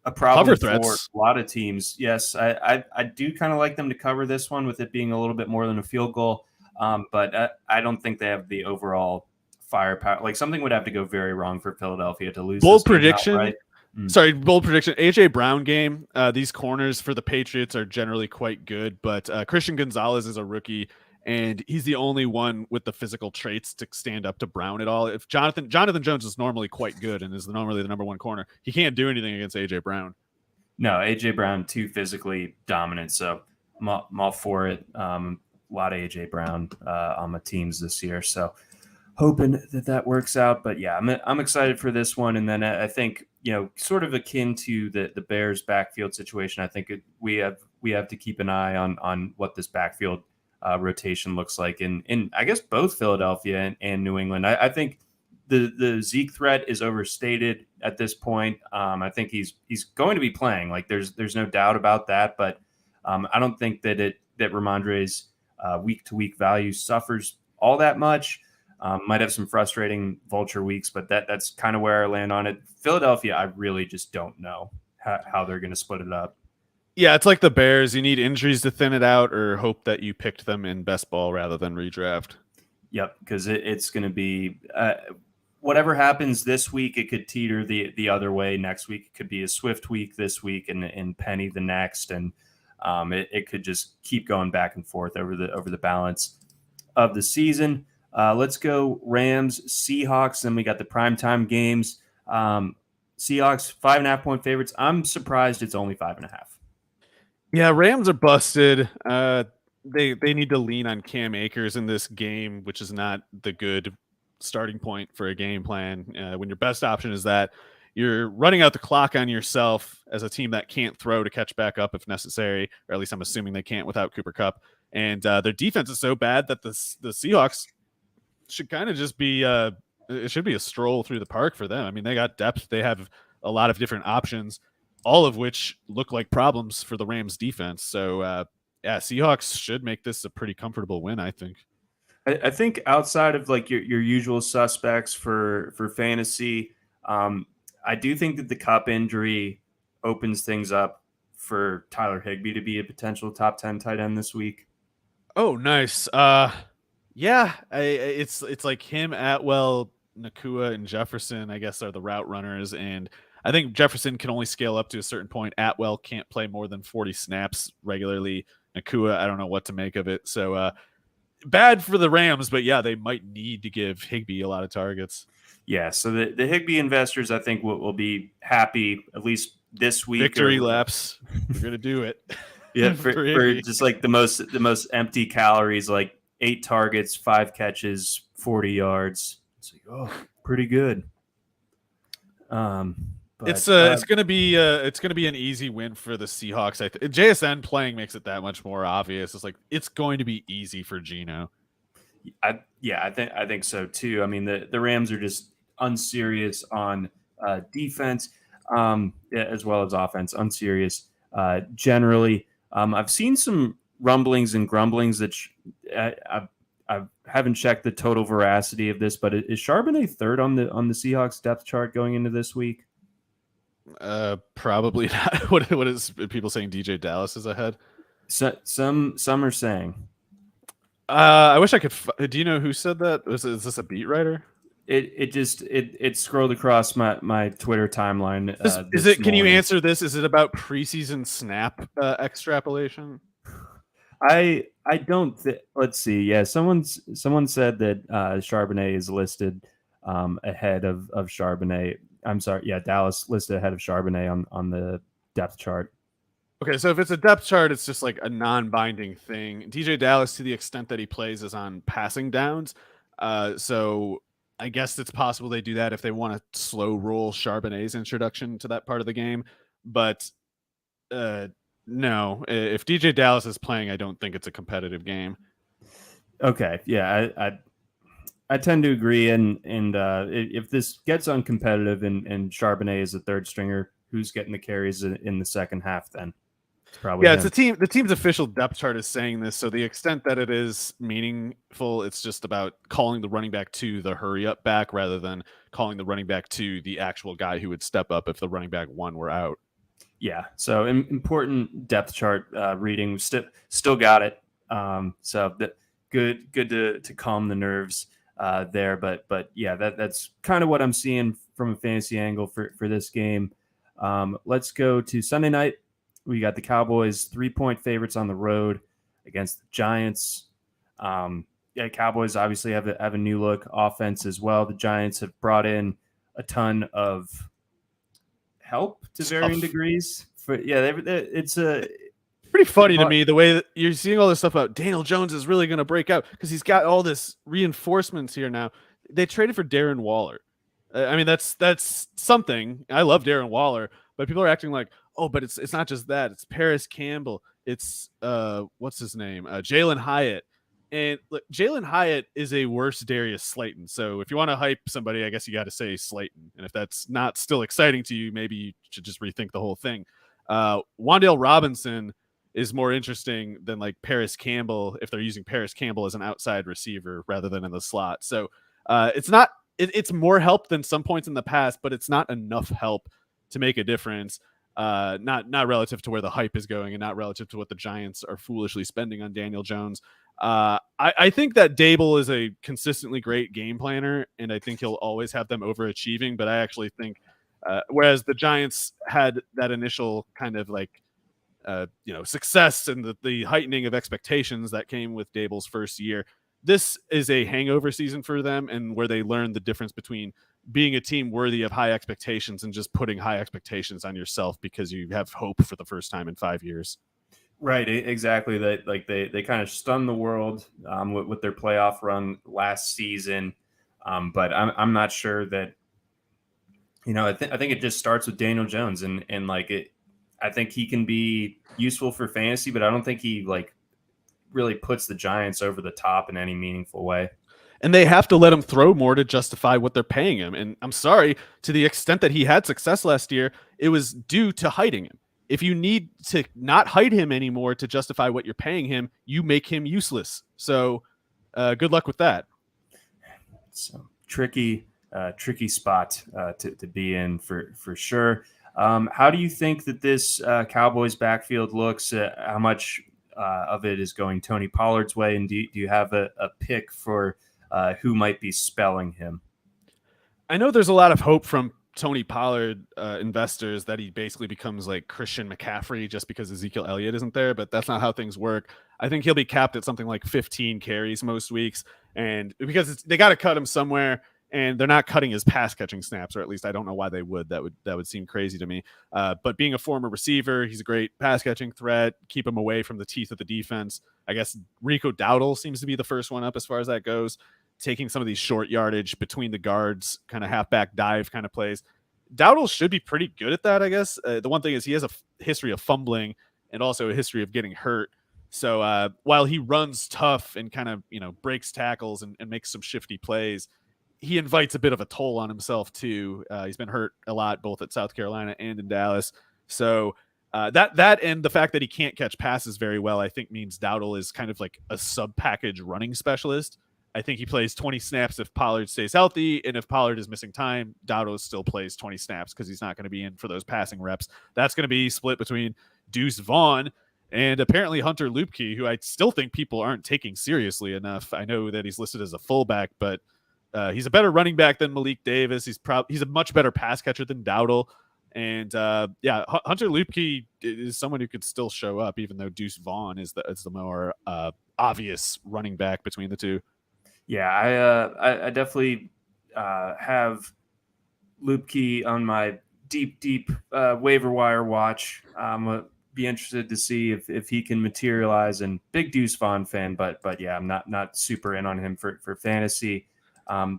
Speaker 1: a problem for a lot of teams. Yes, I do kind of like them to cover this one with it being a little bit more than a field goal. But I don't think they have the overall firepower. Like, something would have to go very wrong for Philadelphia to lose.
Speaker 2: Bold prediction. Bold prediction. AJ Brown game. These corners for the Patriots are generally quite good, but Christian Gonzalez is a rookie, and he's the only one with the physical traits to stand up to Brown at all. If Jonathan Jones is normally quite good and is normally the number one corner, he can't do anything against AJ Brown.
Speaker 1: No, AJ Brown too physically dominant, so I'm all for it. A lot of AJ Brown on my teams this year, so hoping that works out. But yeah, I'm excited for this one. And then I think, sort of akin to the Bears backfield situation, I think we have to keep an eye on what this backfield rotation looks like in I guess both Philadelphia and New England. I think the Zeke threat is overstated at this point. I think he's going to be playing. Like, there's no doubt about that. But I don't think that Ramondre's week to week value suffers all that much. Might have some frustrating vulture weeks, but that's kind of where I land on it. Philadelphia, I really just don't know how they're going to split it up.
Speaker 2: Yeah, it's like the Bears. You need injuries to thin it out, or hope that you picked them in best ball rather than redraft.
Speaker 1: Yep, because it's going to be whatever happens this week, it could teeter the other way next week. It could be a Swift week this week and Penny the next, and it could just keep going back and forth over the balance of the season. Let's go Rams, Seahawks. Then we got the primetime games. Seahawks 5.5-point favorites. I'm surprised it's only 5.5.
Speaker 2: Yeah, Rams are busted. They need to lean on Cam Akers in this game, which is not the good starting point for a game plan. When your best option is that you're running out the clock on yourself as a team that can't throw to catch back up if necessary, or at least I'm assuming they can't without Cooper Kupp. And their defense is so bad that the Seahawks should kind of just be it should be a stroll through the park for them. I mean, they got depth. They have a lot of different options, all of which look like problems for the Rams defense. So Seahawks should make this a pretty comfortable win, I think.
Speaker 1: I think outside of like your usual suspects for fantasy, I do think that the Kupp injury opens things up for Tyler Higbee to be a potential top 10 tight end this week.
Speaker 2: Oh, nice. Yeah, it's like him, Atwell, Nakua, and Jefferson, I guess, are the route runners. And I think Jefferson can only scale up to a certain point. Atwell can't play more than 40 snaps regularly. Nakua, I don't know what to make of it. So bad for the Rams, but yeah, they might need to give Higbee a lot of targets.
Speaker 1: Yeah, so the Higbee investors, I think, will be happy, at least this week.
Speaker 2: Victory laps. We're going to do it.
Speaker 1: Yeah, for just like the most empty calories, like 8 targets, 5 catches, 40 yards. It's like, oh, pretty good.
Speaker 2: It's gonna be an easy win for the Seahawks. JSN playing makes it that much more obvious. It's like it's going to be easy for Geno.
Speaker 1: I think so too. I mean, the Rams are just unserious on defense. as well as offense, unserious generally. I've seen some rumblings and grumblings that I haven't checked the total veracity of this, but is Charbonnet third on the Seahawks depth chart going into this week?
Speaker 2: Probably not. What is people saying? DJ Dallas is ahead.
Speaker 1: So, some are saying.
Speaker 2: I wish I could. Do you know who said that? Is this a beat writer?
Speaker 1: It scrolled across my Twitter timeline.
Speaker 2: Is it? Can you answer this? Is it about preseason snap extrapolation?
Speaker 1: I don't. Let's see. Yeah, someone said that Charbonnet is listed ahead of Charbonnet. I'm sorry. Yeah, Dallas listed ahead of Charbonnet on the depth chart.
Speaker 2: Okay, so if it's a depth chart, it's just like a non-binding thing. DJ Dallas, to the extent that he plays, is on passing downs. So I guess it's possible they do that if they want to slow roll Charbonnet's introduction to that part of the game. But no, if DJ Dallas is playing, I don't think it's a competitive game.
Speaker 1: Okay, yeah, I tend to agree. And if this gets uncompetitive and Charbonnet is a third stringer, who's getting the carries in the second half then?
Speaker 2: Probably it's the team's official depth chart is saying this. So the extent that it is meaningful, it's just about calling the running back to the hurry up back rather than calling the running back to the actual guy who would step up if the running back one were out.
Speaker 1: Yeah. So important depth chart reading. Still got it. So good to calm the nerves there. But yeah, that's kind of what I'm seeing from a fantasy angle for this game. Let's go to Sunday night. We got the Cowboys 3-point favorites on the road against the Giants. Yeah, Cowboys obviously have a new look offense as well. The Giants have brought in a ton of help to varying degrees. It's a
Speaker 2: pretty funny to me the way that you're seeing all this stuff about Daniel Jones is really going to break out because he's got all this reinforcements here now. They traded for Darren Waller. I mean, that's something. I love Darren Waller, but people are acting like, oh, but it's not just that. It's Paris Campbell. It's what's his name? Jalen Hyatt. And look, Jalen Hyatt is a worse Darius Slayton. So if you want to hype somebody, I guess you got to say Slayton. And if that's not still exciting to you, maybe you should just rethink the whole thing. Wan'Dale Robinson is more interesting than like Paris Campbell if they're using Paris Campbell as an outside receiver rather than in the slot. So it's not. It's more help than some points in the past, but it's not enough help to make a difference. Not relative to where the hype is going and not relative to what the Giants are foolishly spending on Daniel Jones. I think that Dable is a consistently great game planner, and I think he'll always have them overachieving. But I actually think, whereas the Giants had that initial kind of like, success and the heightening of expectations that came with Dable's first year, this is a hangover season for them, and where they learn the difference between being a team worthy of high expectations and just putting high expectations on yourself because you have hope for the first time in 5 years.
Speaker 1: Right, exactly. That like they kind of stunned the world with their playoff run last season, but I'm not sure that. I think it just starts with Daniel Jones and like it. I think he can be useful for fantasy, but I don't think he like really puts the Giants over the top in any meaningful way.
Speaker 2: And they have to let him throw more to justify what they're paying him. And I'm sorry, to the extent that he had success last year, it was due to hiding him. If you need to not hide him anymore to justify what you're paying him, you make him useless. So good luck with that.
Speaker 1: So tricky spot to be in for sure. How do you think that this Cowboys backfield looks? How much of it is going Tony Pollard's way? And do you have a pick for who might be spelling him?
Speaker 2: I know there's a lot of hope from Tony Pollard investors that he basically becomes like Christian McCaffrey just because Ezekiel Elliott isn't there, but that's not how things work. I think he'll be capped at something like 15 carries most weeks, and because they got to cut him somewhere, and they're not cutting his pass catching snaps, or at least I don't know why they would. That would seem crazy to me. But being a former receiver, he's a great pass catching threat. Keep him away from the teeth of the defense. I guess Rico Dowdle seems to be the first one up as far as that goes, taking some of these short yardage between the guards, kind of halfback dive kind of plays. Dowdle should be pretty good at that, I guess. The one thing is he has a history of fumbling and also a history of getting hurt. So while he runs tough and kind of breaks tackles and makes some shifty plays, he invites a bit of a toll on himself too. He's been hurt a lot, both at South Carolina and in Dallas. So that and the fact that he can't catch passes very well, I think means Dowdle is kind of like a sub-package running specialist. I think he plays 20 snaps if Pollard stays healthy, and if Pollard is missing time, Dowdle still plays 20 snaps because he's not going to be in for those passing reps. That's going to be split between Deuce Vaughn and apparently Hunter Luepke, who I still think people aren't taking seriously enough. I know that he's listed as a fullback, but he's a better running back than Malik Davis. He's a much better pass catcher than Dowdle. And Hunter Luepke is someone who could still show up, even though Deuce Vaughn is the more obvious running back between the two.
Speaker 1: Yeah, I definitely have Luepke on my deep waiver wire watch. I'm be interested to see if he can materialize. And big Deuce Vaughn fan, but yeah, I'm not super in on him for fantasy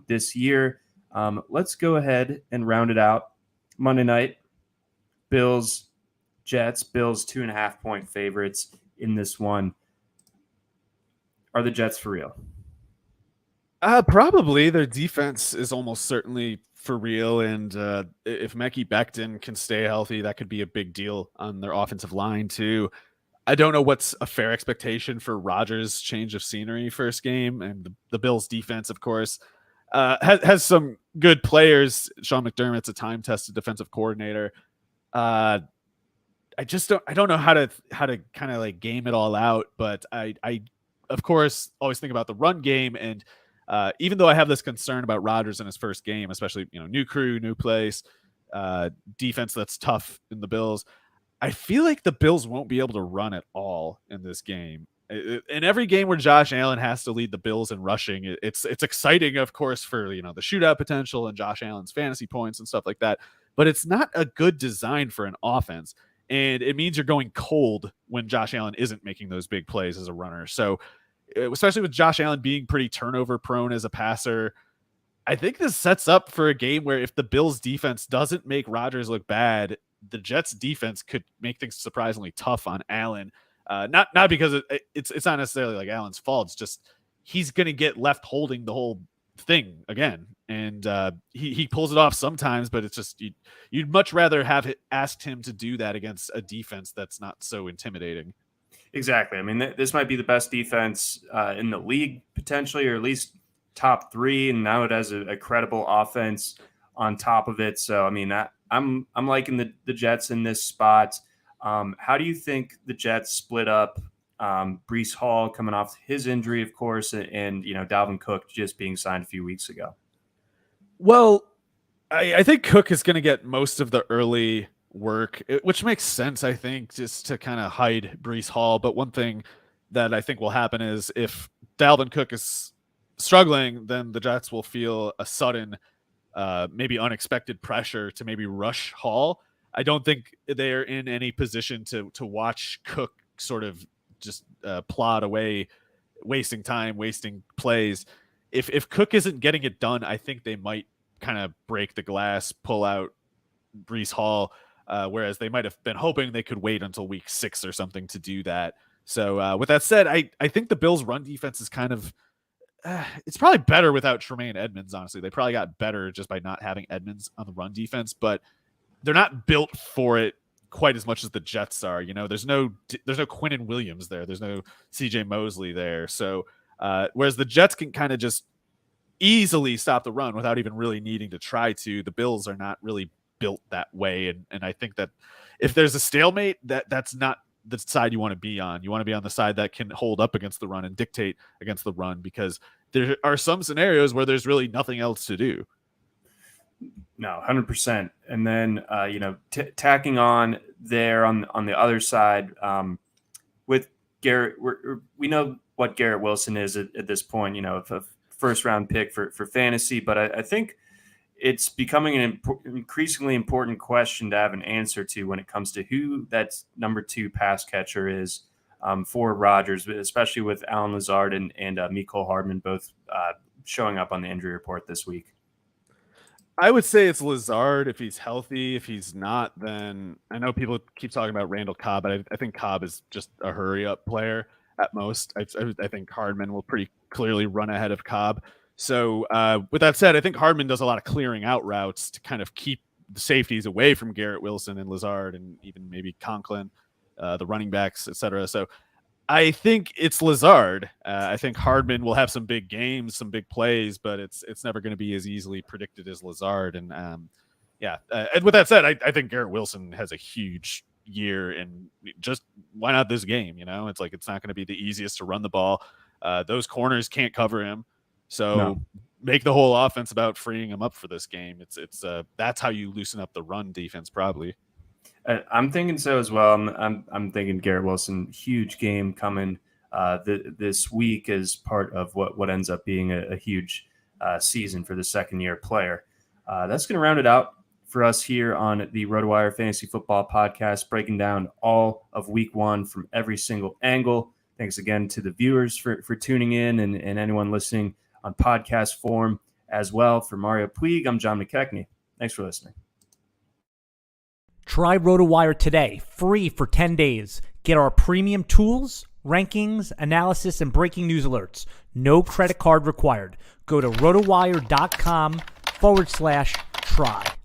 Speaker 1: this year. Let's go ahead and round it out. Monday night, Bills, Jets. Bills 2.5-point favorites in this one. Are the Jets for real?
Speaker 2: Probably. Their defense is almost certainly for real, and if Mekhi Becton can stay healthy, that could be a big deal on their offensive line too. I don't know what's a fair expectation for Rodgers' change of scenery first game, and the Bills' defense, of course, has some good players. Sean McDermott's a time-tested defensive coordinator. I don't know how to kind of like game it all out, but I of course always think about the run game, and even though I have this concern about Rodgers in his first game, especially, new crew, new place, defense that's tough in the Bills, I feel like the Bills won't be able to run at all in this game. In every game where Josh Allen has to lead the Bills in rushing, it's exciting, of course, for the shootout potential and Josh Allen's fantasy points and stuff like that. But it's not a good design for an offense, and it means you're going cold when Josh Allen isn't making those big plays as a runner. So, especially with Josh Allen being pretty turnover prone as a passer, I think this sets up for a game where if the Bills defense doesn't make Rodgers look bad, the Jets defense could make things surprisingly tough on Allen. Not because it's not necessarily like Allen's fault. It's just he's going to get left holding the whole thing again. And he pulls it off sometimes, but it's just you'd much rather have asked him to do that against a defense that's not so intimidating.
Speaker 1: Exactly. I mean, this might be the best defense in the league potentially, or at least top 3, and now it has a credible offense on top of it. So, I mean, I'm liking the Jets in this spot. How do you think the Jets split up Breece Hall coming off his injury, of course, and Dalvin Cook just being signed a few weeks ago?
Speaker 2: Well, I think Cook is going to get most of the early work, which makes sense, I think, just to kind of hide Breece Hall. But one thing that I think will happen is if Dalvin Cook is struggling, then the Jets will feel a sudden, maybe unexpected pressure to maybe rush Hall. I don't think they're in any position to watch Cook sort of just plod away, wasting time, wasting plays. If Cook isn't getting it done, I think they might kind of break the glass, pull out Breece Hall, whereas they might have been hoping they could wait until week 6 or something to do that. So with that said, I think the Bills' run defense is kind of it's probably better without Tremaine Edmonds, honestly. They probably got better just by not having Edmonds on the run defense, but they're not built for it quite as much as the Jets are. There's no Quinnen Williams there. There's no CJ Mosley there. So whereas the Jets can kind of just easily stop the run without even really needing to try to, the Bills are not really built that way. And I think that if there's a stalemate, that's not the side you want to be on. You want to be on the side that can hold up against the run and dictate against the run, because there are some scenarios where there's really nothing else to do.
Speaker 1: No, 100%. And then, tacking on there on the other side with Garrett, we know what Garrett Wilson is at this point, a first-round pick for fantasy. But I think it's becoming an increasingly important question to have an answer to when it comes to who that number 2 pass catcher is for Rodgers, especially with Alan Lazard and Mecole Hardman both showing up on the injury report this week.
Speaker 2: I would say it's Lazard if he's healthy. If he's not, then I know people keep talking about Randall Cobb, but I think Cobb is just a hurry-up player at most. I think Hardman will pretty clearly run ahead of Cobb. So with that said, I think Hardman does a lot of clearing out routes to kind of keep the safeties away from Garrett Wilson and Lazard and even maybe Conklin, the running backs, etc. So I think it's Lazard. I think Hardman will have some big games, some big plays, but it's never going to be as easily predicted as Lazard. And and with that said, I think Garrett Wilson has a huge year, and just why not this game? It's like it's not going to be the easiest to run the ball. Those corners can't cover him, so make the whole offense about freeing him up for this game. It's that's how you loosen up the run defense, probably.
Speaker 1: I'm thinking so as well. I'm thinking Garrett Wilson, huge game coming this week as part of what ends up being a huge season for the second-year player. That's going to round it out for us here on the RotoWire Fantasy Football Podcast, breaking down all of Week 1 from every single angle. Thanks again to the viewers for tuning in and anyone listening on podcast form as well. For Mario Puig, I'm John McKechnie. Thanks for listening.
Speaker 3: Try RotoWire today, free for 10 days. Get our premium tools, rankings, analysis, and breaking news alerts. No credit card required. Go to rotowire.com/try.